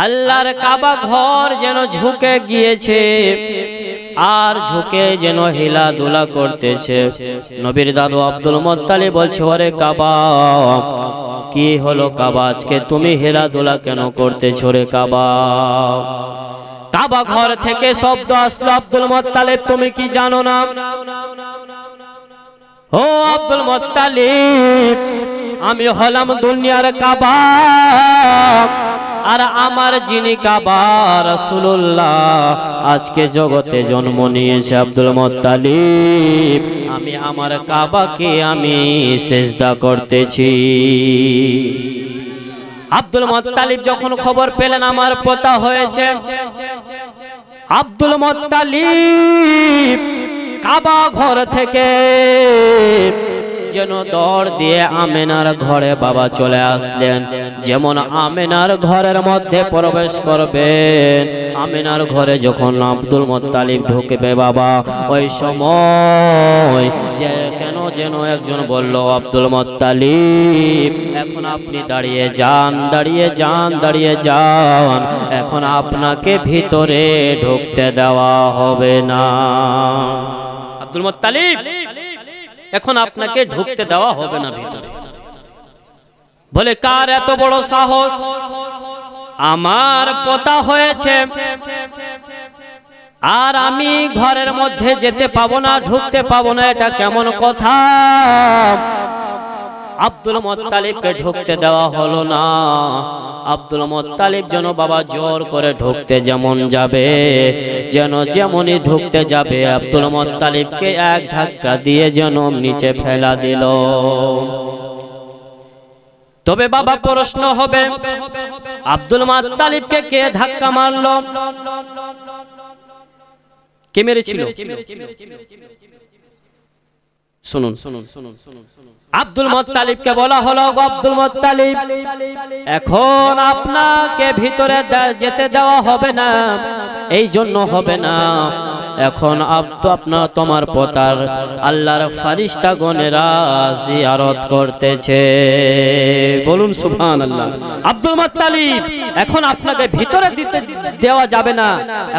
S1: আল্লাহর কাবা ঘর যেন ঝুঁকে গিয়েছে আর ঝুঁকে যেন হিলাদুলা করতেছে। নবীর দাদু আব্দুল মুত্তালিব বলছে, ওরে কাবা, কি হলো কাবা, আজকে তুমি হিলাদুলা কেন করতেছো রে কাবা? কাবা ঘর থেকে শব্দ আসলো, আব্দুল মুত্তালিব তুমি কি জানো না? ও আব্দুল মুত্তালিব, আমি হলাম দুনিয়ার কাবা, আর আমার যিনি কাবা রাসূলুল্লাহ আজকে জগতে জন্ম নিয়েছে আব্দুল মুত্তালিব, আমি আমার কাবাকে আমি সিজদা করতেছি। আব্দুল মুত্তালিব যখন খবর পেলেন আমার পোতা হয়েছে, আব্দুল মুত্তালিব কাবা ঘর থেকে যেন দৌড় দিয়ে আমেনার ঘরে বাবা চলে আসলেন। যেমন আমেনার ঘরের মধ্যে প্রবেশ করবেন, আমেনার ঘরে যখন আব্দুল মুত্তালিব ঢুকবে বাবা, ওই সময় যে কেন যেন একজন বলল, আব্দুল মুত্তালিব এখন আপনি দাঁড়িয়ে যান, দাঁড়িয়ে যান, দাঁড়িয়ে যান, এখন আপনাকে ভিতরে ঢুকতে দেওয়া হবে না। আব্দুল মুত্তালিব এখন আপনাকে ঢুকতে দেওয়া হবে না ভিতরে। বলে কার এত বড় সাহস, আমার পোতা হয়েছে আর আমি ঘরের মধ্যে যেতে পাবো না, ঢুকতে পাবো না, এটা কেমন কথা? আব্দুল মুত্তালিবকে ঢুকতে দেওয়া হলো না। আব্দুল মুত্তালিব যেন বাবা জোর করে ঢুকতে যেমন যাবে, যেন যেমনই ঢুকতে যাবে আব্দুল মুত্তালিবকে এক ধাক্কা দিয়ে যেন নিচে ফেলা দিল। তবে বাবা প্রশ্ন হবে, আব্দুল মুত্তালিবকে কে ধাক্কা মারলো? কে মেরেছিল? শুনুন, আব্দুল মুত্তালিবকে বলা হলো, আব্দুল মুত্তালিব এখন আপনাকে ভিতরে যেতে দেওয়া হবে না, এই জন্য হবে না, এখন আপনার তোমার পোতার আল্লাহর ফেরেশতাগণেরা জিয়ারত করতেছে। বলুন সুবহানাল্লাহ। আব্দুল মুত্তালিব এখন আপনাকে ভিতরে দেওয়া যাবে না,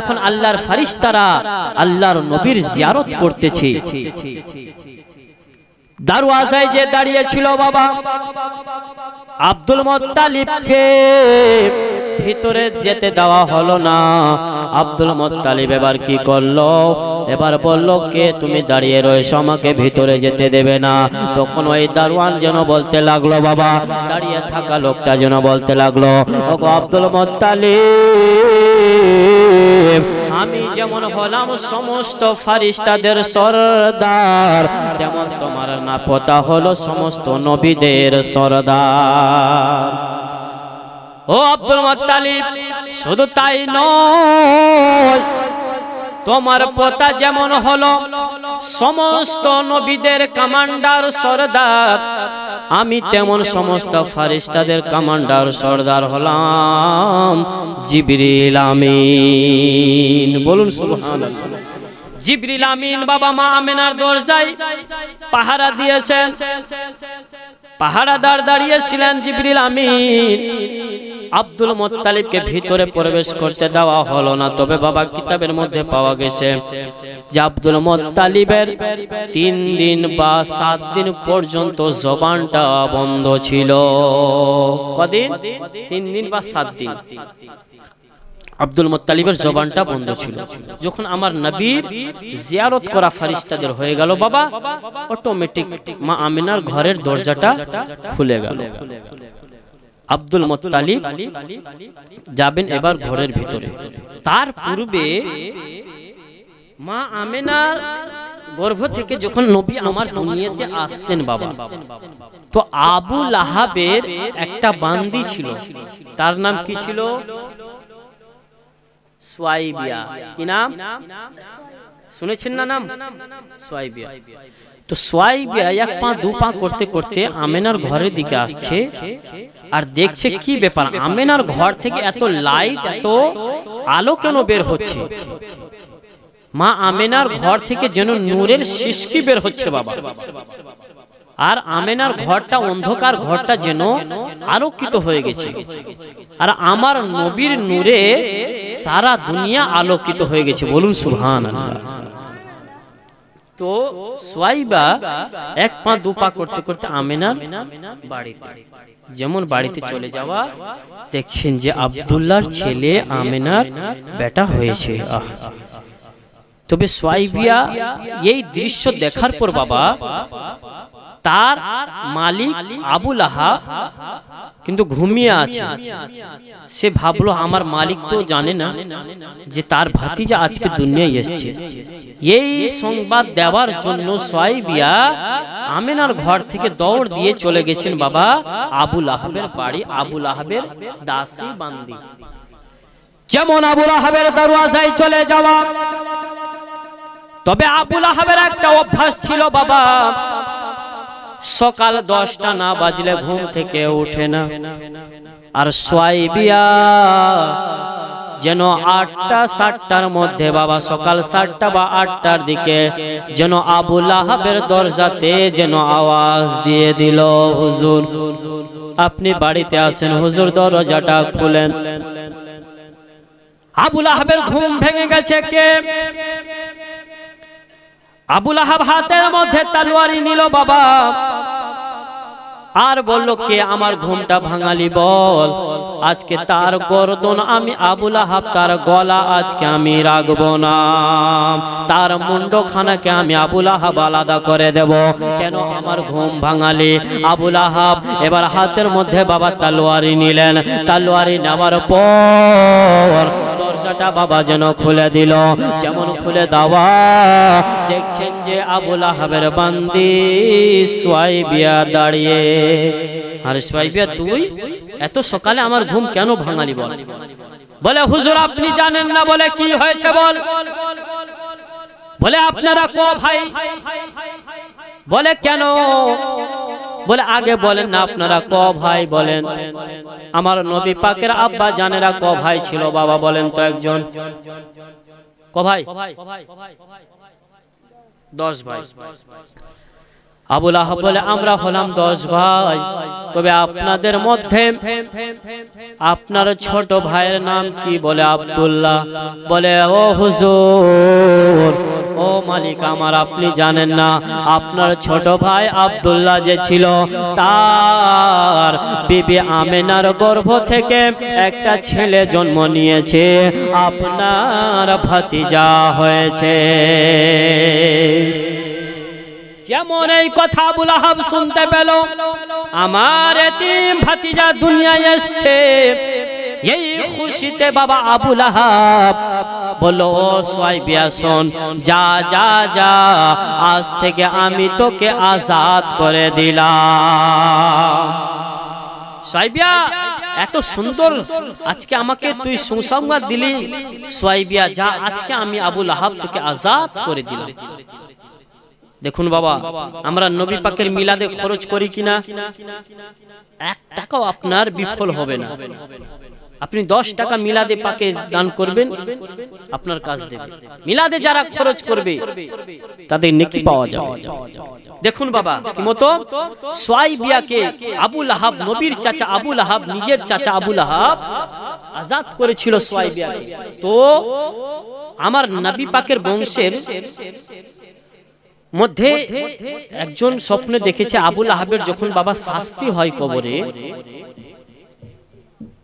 S1: এখন আল্লাহর ফেরেশতারা আল্লাহর নবীর জিয়ারত করতেছে। দরওয়াজায় যে দাঁড়িয়ে ছিল বাবা, আব্দুল মুত্তালিবকে ভিতরে যেতে দেওয়া হলো না। আব্দুল মুত্তালিব এবার কি করলো? এবার বলল, কে তুমি দাঁড়িয়ে রয়েছো, আমাকে ভিতরে যেতে দেবে না। তখন ওই দারওয়ান যেন বলতে লাগলো, বাবা দাঁড়িয়ে থাকা লোকটা যেন বলতে লাগলো, ওগো আব্দুল মুত্তালিব, আমি যেমন হলাম সমস্ত ফেরেশতাদের সরদার, তেমন তোমার না পোতা হলো সমস্ত নবীদের সরদার। ও আব্দুল মুত্তালিব, শুধু তাই নয়, তোমার পোতা যেমন হলো সমস্ত নবীদের কমান্ডার সরদার, আমি তেমন সমস্ত ফেরেশতাদের কমান্ডার সরদার হলাম জিবরিল আমিন। বলুন সুবহানাল্লাহ। জিবরিল আমিন বাবা মা আমেনার দরজায় পাহারা দিয়েছেন, পাহারাদার দাঁড়িয়েছিলেন জিবরিল আমিন। আব্দুল মুত্তালিবকে ভিতরে প্রবেশ করতে দেওয়া হলো না, তবে বাবা কিতাবের মধ্যে পাওয়া গেছে যে আব্দুল মুত্তালিবের 3 দিন বা 7 দিন পর্যন্ত জবানটা বন্ধ ছিল। কদিন? 3 দিন বা 7 দিন আব্দুল মুত্তালিবের জবানটা বন্ধ ছিল। যখন আমার নবীর জিয়ারত করা ফেরেশতাদের হয়ে গেল বাবা, অটোমেটিক মা আমিনার ঘরের দরজাটা খুলে গেল। আব্দুল মুত্তালিব যাবেন এবার ঘরের ভিতরে। তার পূর্বে মা আমিনার গর্ভ থেকে যখন নবী আমার দুনিয়াতে আসতেন বাবা, তো আবু লাহাবের একটা বান্দি ছিল, তার নাম কি ছিল? সুয়াইবিয়া। কি নাম শুনেছেন না? নাম সুয়াইবিয়া। তো সুয়াইবিয়া 1 পা 2 পা করতে করতে আমেনার ঘরের দিকে আসছে, আর দেখছে কি ব্যাপার, আমেনার ঘর থেকে এত লাইট, এত আলো কেন বের হচ্ছে? মা আমেনার ঘর থেকে যেন নূরের শিশকি বের হচ্ছে বাবা। আর আমেনার ঘরটা, অন্ধকার ঘরটা যেন আলোকিত হয়ে গেছে। আর আমার নবীর নূরে সারা দুনিয়া আলোকিত হয়ে গেছে। বলুন সুবহানাল্লাহ। তো সুয়াইবা 1 পা 2 পা করতে করতে আমেনার বাড়িতে, যেমন বাড়িতে চলে যাওয়া, দেখছেন যে আব্দুল্লাহর ছেলে আমেনার বেটা হয়েছে। তবে সুয়াইবিয়া এই দৃশ্য দেখার পর বাবা, তার মালিক আবু লাহাব কিন্তু ঘুমিয়ে আছে। সে ভাবলো আমার মালিক তো জানে না যে তার ভাতিজা আজকে দুনিয়ায় এসেছে। এই সংবাদ দেওয়ার জন্য সুয়াইবিয়া আমেনার ঘর থেকে দৌড় দিয়ে চলে গেছেন বাবা আবু লাহাবের বাড়ি, আবু লাহাবের দাসী বান্দি। যেমন আবু লাহাবের দরওয়াজায় চলে যাওয়া, তবে আবু লাহাবের একটা অভ্যাস ছিল বাবা, সকাল 10টা না বাজলে ঘুম থেকে ওঠে না। আর সুয়াইবিয়া যেন 8টা 7টার মধ্যে বাবা, সকাল 7টা বা 8টার দিকে যেন আবু লাহাবের দরজাতে যেন আওয়াজ দিয়ে দিল, হুজুর আপনি বাড়িতে আছেন, হুজুর দরজাটা খুলেন। আবু লাহাবের ঘুম ভেঙে গেছে। কে? আবু লাহাব হাতের মধ্যে তলোয়ারি নিল বাবা, আর বলল কে আমার ঘুমটা ভাঙালি বল। আজকে তার গর্দন আমি আবু লাহাব, তার গলা আজকে আমি রাখবো না, তার মুন্ডখানাকে আমি আবু লাহাব আলাদা করে দেব। কেন আমার ঘুম ভাঙালি? আবু লাহাব এবার হাতের মধ্যে বাবা তলোয়ারি নিলেন। তলোয়ারি নেওয়ার পর দরজাটা বাবা যেন খুলে দিল। যেমন খুলে দেওয়া, দেখছেন যে আবু লাহাবের বান্দি সুয়াইবিয়া দাঁড়িয়ে। আর সুয়াইবিয়া, তুই এত সকালে আমার ঘুম কেন ভাঙালি বল? বলে হুজুর আপনি জানেন না। বলে কি হয়েছে বল? বলে আপনারা ক ভাই? বলে কেন? বলে আগে বলেন না আপনারা ক ভাই বলেন। আমার নবী পাকের আব্বা জানেরা ক ভাই ছিল বাবা বলেন তো একজন? ক ভাই? 10 ভাই। আবু লাহাব বলে আমরা হলাম 10 ভাই, তবে আপনাদের মধ্যে আপনার ছোট ভাইয়ের নাম কি? বলে আব্দুল্লাহ। বলে ও হুজুর, ও মালিক আমার, আপনি জানেন না আপনার ছোট ভাই আব্দুল্লাহ যে ছিল, তার বিবি আমেনার গর্ভ থেকে একটা ছেলে জন্ম নিয়েছে, আপনার ভাতিজা হয়েছে। যেমন এই কথা আবু লাহাব শুনতে পেল, আমার এতিম ভাতিজা দুনিয়ায় এসেছে, এই খুশিতে বাবা আবু লাহাব বলল ও সুয়াইবিয়া শোন, যা যা যা, আজ থেকে আমি তোকে আজাদ করে দিলাম। সুয়াইবিয়া এত সুন্দর আজকে আমাকে তুই সুসংবাদ দিলি সুয়াইবিয়া, যা আজকে আমি আবু লাহাব তোকে আজাদ করে দিলাম। দেখুন বাবা, আমরা নবী পাকের মিলাদে খরচ করি কিনা? 1 টাকাও আপনার বিফল হবে না। আপনি 10 টাকা মিলাদে পাকে দান করবেন, আপনার কাজ দেবে। মিলাদে যারা খরচ করবে তাদের নেকি পাওয়া যাবে। দেখুন বাবা, কি মতো সুয়াইবিয়াকে আবু লাহাব, নবীর চাচা আবু লাহাব, নিজের চাচা আবু লাহাব আজাদ করেছিল সুয়াইবিয়াকে। তো আমার নবী পাকের বংশের মধ্যে একজন স্বপ্নে দেখেছে আবু লাহাবের যখন বাবা শাস্তি হয় কবরে,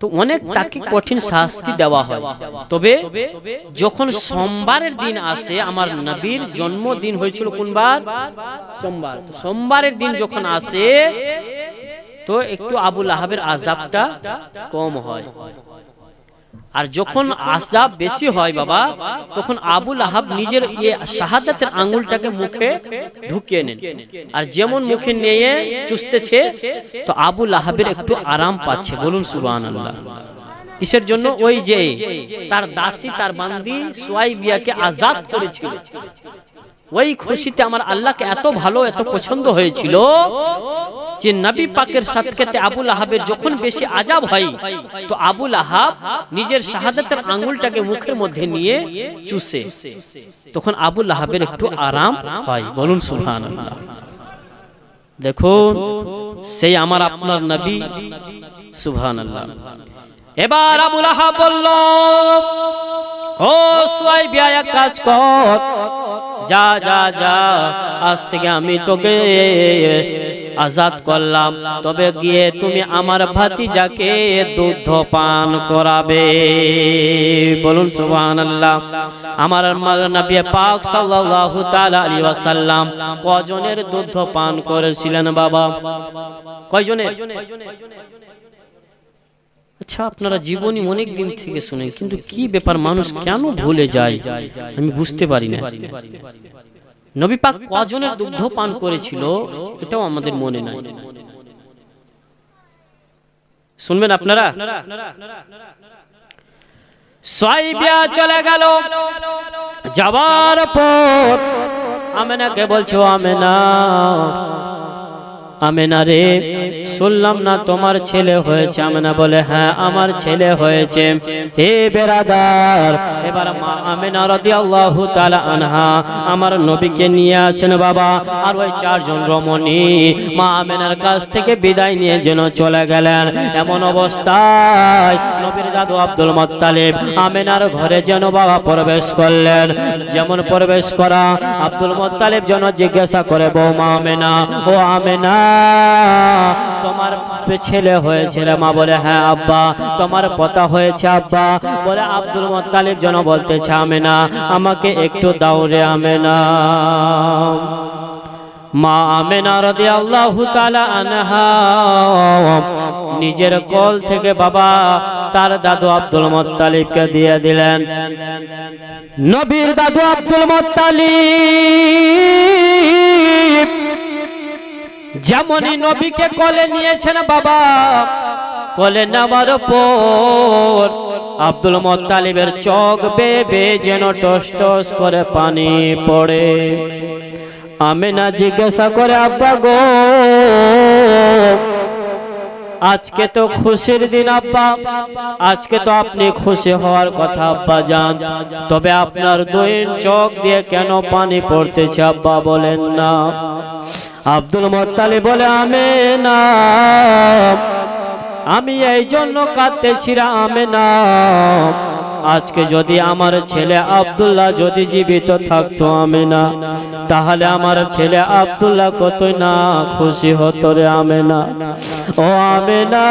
S1: তো অনেক তাকে কঠিন শাস্তি দেওয়া হয়। তবে যখন সোমবারের দিন আসে, আমার নবীর জন্মদিন হয়েছিল কোন বার? সোমবার। সোমবারের দিন যখন আসে তো একটু আবু লাহাবের আযাবটা কম হয়। আর যখন আযাব বেশি হয় বাবা, তখন আবু লাহাব নিজের শাহাদাতের আঙ্গুলটাকে মুখে ঢুকিয়ে নেন। আর যেমন মুখে নিয়ে চুষতেছে, তো আবু লাহাবের একটু আরাম পাচ্ছে। বলুন সুবহানাল্লাহ। কিসের জন্য? ওই যে তার দাসী, তার বান্দি সুয়াইবিয়াকে আজাদ করেছিল, ওই খুশিতে আমার আল্লাহকে এত ভালো, এত পছন্দ হয়েছিল যে নবী পাকের সাদকাতে আবু লাহাবের যখন বেশি আযাব হয়, তো আবু লাহাব নিজের শাহাদাতের আঙ্গুলটাকে মুখের মধ্যে নিয়ে চুষে, তখন আবু লাহাবের একটু আরাম হয়। বলুন সুবহানাল্লাহ। দেখুন সেই আমার আপনার নবী, সুবহানাল্লাহ। এবার আবু লাহাব বলল, ও সুয়াইবিয়া, এক কাজ কর, যা যা যা, আজ থেকে আমি তোকে আজাদ করলাম, তবে গিয়ে তুমি আমার ভাতিজাকে দুধ পান করাবে। বলুন সুবহানাল্লাহ। আমার নবী পাক সাল্লাল্লাহু তাআলা আলাইহি ওয়াসাল্লাম কজনের দুধ পান করেছিলেন বাবা? কয়জনের? আচ্ছা, আপনারা জীবনী অনেক দিন থেকে শুনেন, কিন্তু কি ব্যাপার মানুষ কেন ভুলে যায় আমি বুঝতে পারি না। নবী পাক কজনের দুগ্ধ পান করেছিল এটাও আমাদের মনে নাই। শুনবেন আপনারা? সুয়াইবিয়া চলে গেল, যাওয়ার পর আমেনাকে বলছো, আমেনা, আমেনা রে, শুনলাম না তোমার ছেলে হয়েছে? আমেনা বলে, হ্যাঁ আমার ছেলে হয়েছে। হে বেরাদার, এবার মা আমেনা রাদিয়াল্লাহু তাআলা আনহা আমার নবীকে নিয়ে আসেন বাবা। আর ওই 4 জন রমণী মা আমেনার কাছ থেকে বিদায় নিয়ে যেন চলে গেলেন। এমন অবস্থায় নবীর দাদু আব্দুল মুত্তালিব আমেনার ঘরে যেন বাবা প্রবেশ করলেন। যেমন প্রবেশ করা, আব্দুল মুত্তালিব যেন জিজ্ঞাসা করে, বৌমা আমেনা, ও আমেনা, তোমার ছেলে হয়েছে? মা বলে, হ্যাঁ আব্বা। তোমার পোতা হয়েছে আব্বা? বলে আব্দুল মুত্তালিব যেন বলতেছে, আমেনা আমাকে একটু দাও রে আমেনা। মা আমেনা রাদিয়াল্লাহু তাআলা আনহা নিজের কোল থেকে বাবা তার দাদু আব্দুল মুত্তালিবকে দিয়ে দিলেন। নবীর দাদু আব্দুল মুত্তালিব যেমনই নবীকে কোলে নিয়েছেন বাবা, কোলে নেওয়ার পর আব্দুল মুত্তালিবের চোখ বেয়ে বেয়ে যেন টস টস করে পানি পড়ে। আমেনা জিজ্ঞাসা করে, আব্বা গো, আজকে তো খুশির দিন আব্বা, আজকে তো আপনি খুশি হওয়ার কথা আব্বা জান, তবে আপনার দুই চোখ দিয়ে কেন পানি পড়তেছে আব্বা বলেন না? আব্দুল মুত্তালিব বলে, আমেনা আমি এই জন্য কাঁদতেছি রে আমেনা, আজকে যদি আমার ছেলে আব্দুল্লাহ যদি জীবিত থাকতো আমেনা, তাহলে আমার ছেলে আব্দুল্লাহ কতই না খুশি হতো রে আমেনা। ও আমেনা,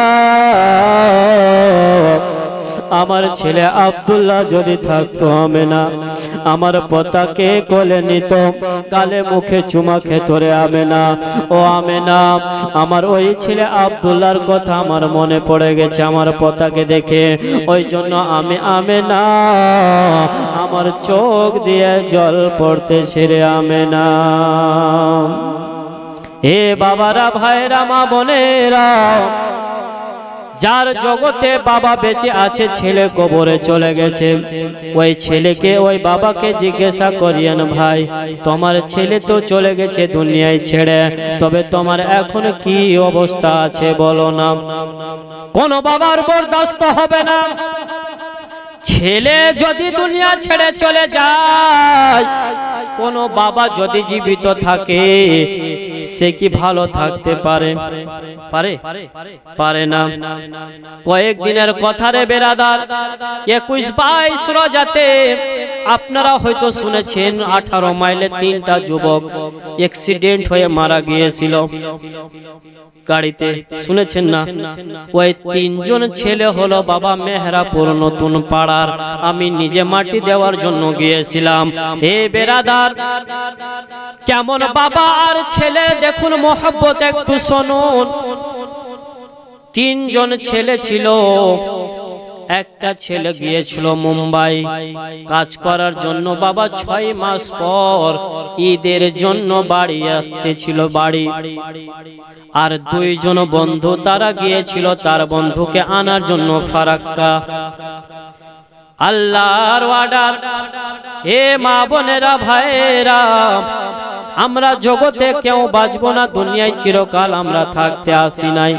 S1: আমার ছেলে আব্দুল্লাহ যদি থাকতো আমেনা, আমার পোতাকে কোলে নিত, গালে মুখে চুমা খেত রে আমেনা। ও আমেনা, আমার ওই ছেলে আব্দুল্লাহর কথা আমার মনে পড়ে গেছে আমার পোতাকে দেখে, ওই জন্য আমি আমেনা আমার চোখ দিয়ে জল পড়তেছে রে আমেনা। হে বাবারা, ভাইরা, মা বোনেরা, যার জগতে বাবা বেঁচে আছে, ছেলে কবরে চলে গেছে, ওই ছেলেকে ওই বাবাকে জিজ্ঞাসা করিয়েন, ভাই তোমার ছেলে তো চলে গেছে দুনিয়ায় ছেড়ে, তবে তোমার এখন কি অবস্থা আছে বলো না। কোন বাবার বরদাস্ত হবে না। ছেলে যদি দুনিয়া ছেড়ে চলে যায়, কোন বাবা যদি জীবিত থাকে, সে কি ভালো থাকতে পারে? পারে না। কয়েকদিনের কথা রে বেরাদার, 21-22 রোজাতে আপনারা হয়তো শুনেছেন 18 মাইলে 3টা যুবক অ্যাক্সিডেন্ট হয়ে মারা গিয়েছিল গাড়িতে, শুনেছেন না? ওই 3 জন ছেলে হলো বাবা মেহরাপুর নতুন পাড়ার। আমি নিজে মাটি দেওয়ার জন্য গিয়েছিলাম। হে বেরাদার, কেমন বাবা আর ছেলে দেখুন, মোহব্বত একটু শুনুন। 3 জন ছেলে ছিল। একটা ছেলে গিয়েছিল মুম্বাই কাজ করার জন্য। বাবা 6 মাস পর ঈদের জন্য বাড়ি আসতেছিল বাড়ি। আর 2 জন বন্ধু তারা গিয়েছিল তার বন্ধুকে আনার জন্য ফারাক্কা। আল্লাহর ওয়ার্ডার, হে মা বোনেরা ভাইরা, আমরা জগতে কেউ বাঁচবো না, দুনিয়ায় চিরকাল আমরা থাকতে আসি নাই।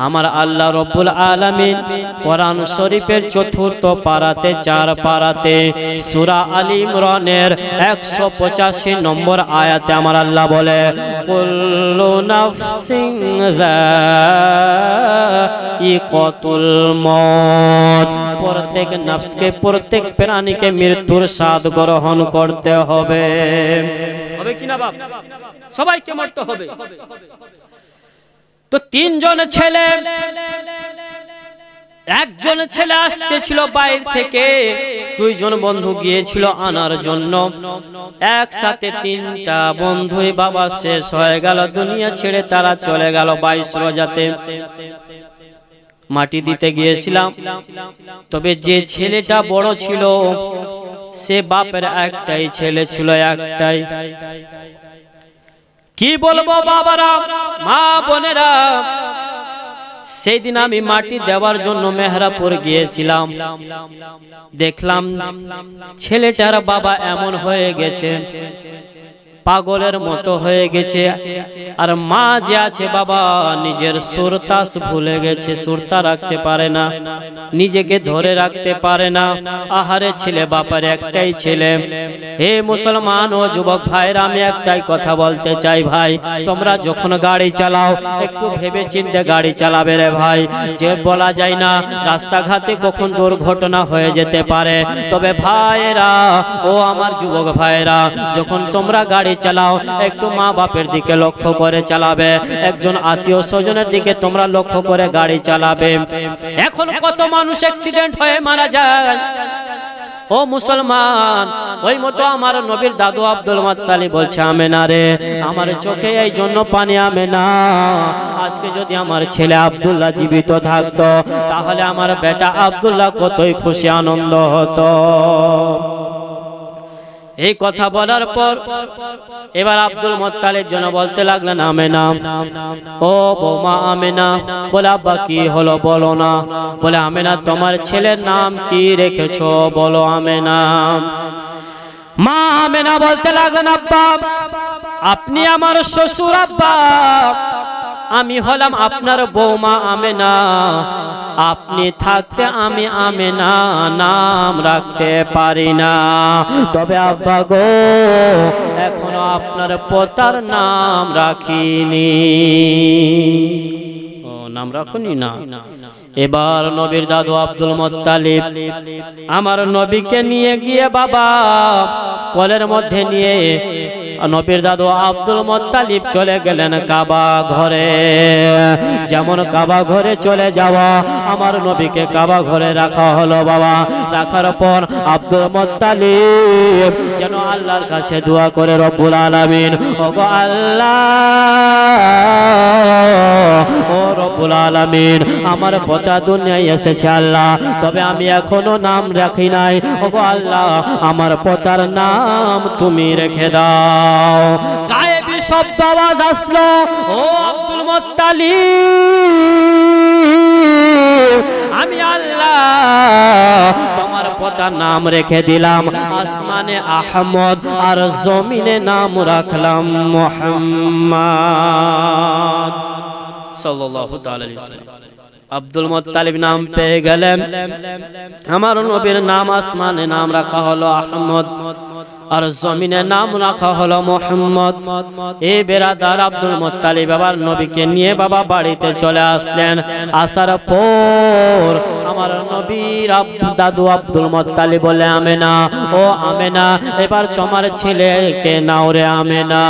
S1: আমার আল্লাহ রব্বুল আলামিন কোরআন শরীফের 4th পারাতে 4 পারাতে সূরা আলী ইমরানের 185 নম্বর আয়াতে আমার আল্লাহ বলে, কুল্লু নাফসিন যায়িকাতুল মউত, প্রত্যেক নফসকে, প্রত্যেক প্রাণীকে মৃত্যুর স্বাদ গ্রহণ করতে হবে। হবে কিনা বাপ? সবাইকে মরতে হবে। তো 3 জন ছেলে, একজন ছেলে আসতেছিল বাইরে থেকে, 2 জন বন্ধু গিয়েছিল আনার জন্য। একসাথে 3টা বন্ধুই বাবা শেষ হয়ে গেল, দুনিয়া ছেড়ে তারা চলে গেল। 22 রোজাতে মাটি দিতে গিয়েছিলাম। তবে যে ছেলেটা বড় ছিল, সে বাপের একটাই ছেলে ছিল, একটাই। কি বলবো বাবারা, মা বোনেরা, সেই দিন আমি মাটি দেওয়ার জন্য মেহরাপুর গিয়েছিলাম। দেখলাম ছেলেটার বাবা এমন হয়ে গেছে, পাগলের মতো হয়ে গেছে। আর মা যে আছে বাবা, নিজের সুরতাস ভুলে গেছে, সুরতা রাখতে পারে না, নিজেকে ধরে রাখতে পারে না। আহারে ছেলে, বাবার একটাই ছেলে। হে মুসলমান ও যুবক ভাইরা, আমি একটাই কথা বলতে চাই, ভাই তোমরা যখন গাড়ি চালাও একটু ভেবে চিন্তে গাড়ি চালাবে রে ভাই। যে বলা যায় না, রাস্তাঘাটে কখন দুর্ঘটনা হয়ে যেতে পারে। তবে ভাইরা, ও আমার যুবক ভাইরা, যখন তোমরা গাড়ি চালাও একটু মা বাপের দিকে লক্ষ্য করে চালাবে, একজন আত্মীয় স্বজনের দিকে তোমরা লক্ষ্য করে গাড়ি চালাবে। এখন কত মানুষ অ্যাক্সিডেন্ট হয়ে মারা যায়। ও মুসলমান, ওই মতো আমার নবীর দাদু আব্দুল মুত্তালিব বলছে, আমেনা রে, আমার চোখে এই জন্য পানি আমেনা। আজকে যদি আমার ছেলে আব্দুল্লাহ জীবিত থাকতো, তাহলে আমার বেটা আব্দুল্লাহ কতই খুশি আনন্দ হতো। এই কথা বলার পর এবার আব্দুল মুত্তালিব যেন বলতে লাগলেন, আমেনা, ও বৌমা আমেনা। বলে, আব্বা কি হলো বলো না। বলে, আমেনা তোমার ছেলের নাম কি রেখেছো বলো আমেনা। মা আমেনা বলতে লাগলেন, আব্বা আপনি আমার শ্বশুর, আব্বা আমি হলাম আপনার বৌমা আমেনা। আপনি থাকতে আমি আমেনা নাম রাখতে পারি না। তবে আব্বা গো, এখনো আপনার পোতার নাম রাখিনি। ও নাম রাখুনি না। এবার নবীর দাদু আব্দুল মুত্তালিব আমার নবীকে নিয়ে গিয়ে বাবা কোলের মধ্যে নিয়ে নবীর দাদু আব্দুল মুত্তালিব চলে গেলেন কাবা ঘরে। যেমন কাবা ঘরে চলে যাওয়া, আমার নবীকে কাবা ঘরে রাখা হলো বাবা। রাখার পর আব্দুল মুত্তালিব যেন আল্লাহর কাছে দোয়া করে, রব্বুল আলামিন, ওগো আল্লাহ, ও রব্বুল আলামিন, আমার পোতা দুনিয়ায় এসেছে আল্লাহ, তবে আমি এখনো নাম রাখি নাই। ওগো আল্লাহ, আমার পোতার নাম তুমি রেখে দাও। গায়েবী শব্দ আওয়াজ আসলো, ও আব্দুল মুত্তালিব, আমি আল্লাহ তোমার পতা নাম রেখে দিলাম, আসমানে আহমদ আর জমিনে নাম রাখলাম মুহাম্মদ সাল্লাল্লাহু তাআলা আলাইহি ওয়াসাল্লাম। আব্দুল মুত্তালিব নাম পেয়ে গেলেন, আমার নবীর নাম আসমানে নাম রাখা হলো আহমদ আর জমিনে নাম রাখা হলো মুহাম্মদ। এই বেরাদার আব্দুল মুত্তালিব আবার নবীকে নিয়ে বাবা বাড়িতে চলে আসলেন। আসার পর আমার নবীর দাদু আব্দুল মুত্তালিব বলে, আমেনা, ও আমেনা, এবার তোমার ছেলেকে নাও রে আমেনা।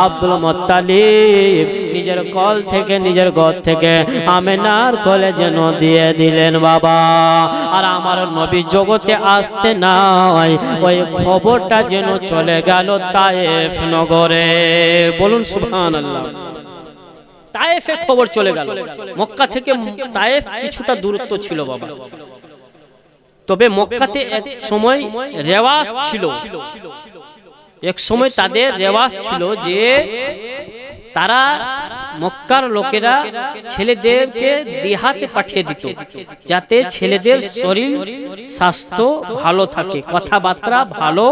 S1: আব্দুল মুত্তালিব নিজের কল থেকে, নিজের ঘর থেকে আমেনার কোলে যেন দিয়ে দিলেন বাবা। আর আমার নবী জগতে আসতে নাই, ওই খবরটা যেন চলে গেল তায়েফ নগরে। বলুন সুবহানাল্লাহ। তায়েফে খবর চলে গেল। মক্কা থেকে তায়েফ কিছুটা দূরত্ব ছিল বাবা, তবে মক্কাতে এক সময় রেওয়াজ ছিল, এক সময় তাদের রেওয়াজ ছিল যে তারা মক্কার লোকেরা ছেলেদেরকে দেহাতে পাঠিয়ে দিত, যাতে ছেলেদের শরীর স্বাস্থ্য ভালো থাকে, কথাবার্তা ভালো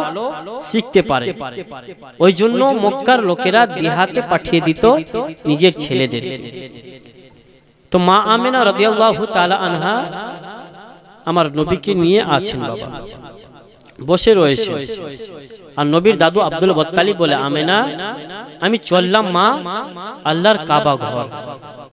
S1: শিখতে পারে। ওই জন্য মক্কার লোকেরা দেহাতে পাঠিয়ে দিত নিজের ছেলেদের। তো মা আমেনা রাদিয়াল্লাহু তাআলা আনহা আমার নবীকে নিয়ে আছেন বাবা, বসে রয়েছে। আর নবীর দাদু আব্দুল মুত্তালিব বলে, আমেনা, আমি চললাম মা আল্লাহর কাবা ঘর।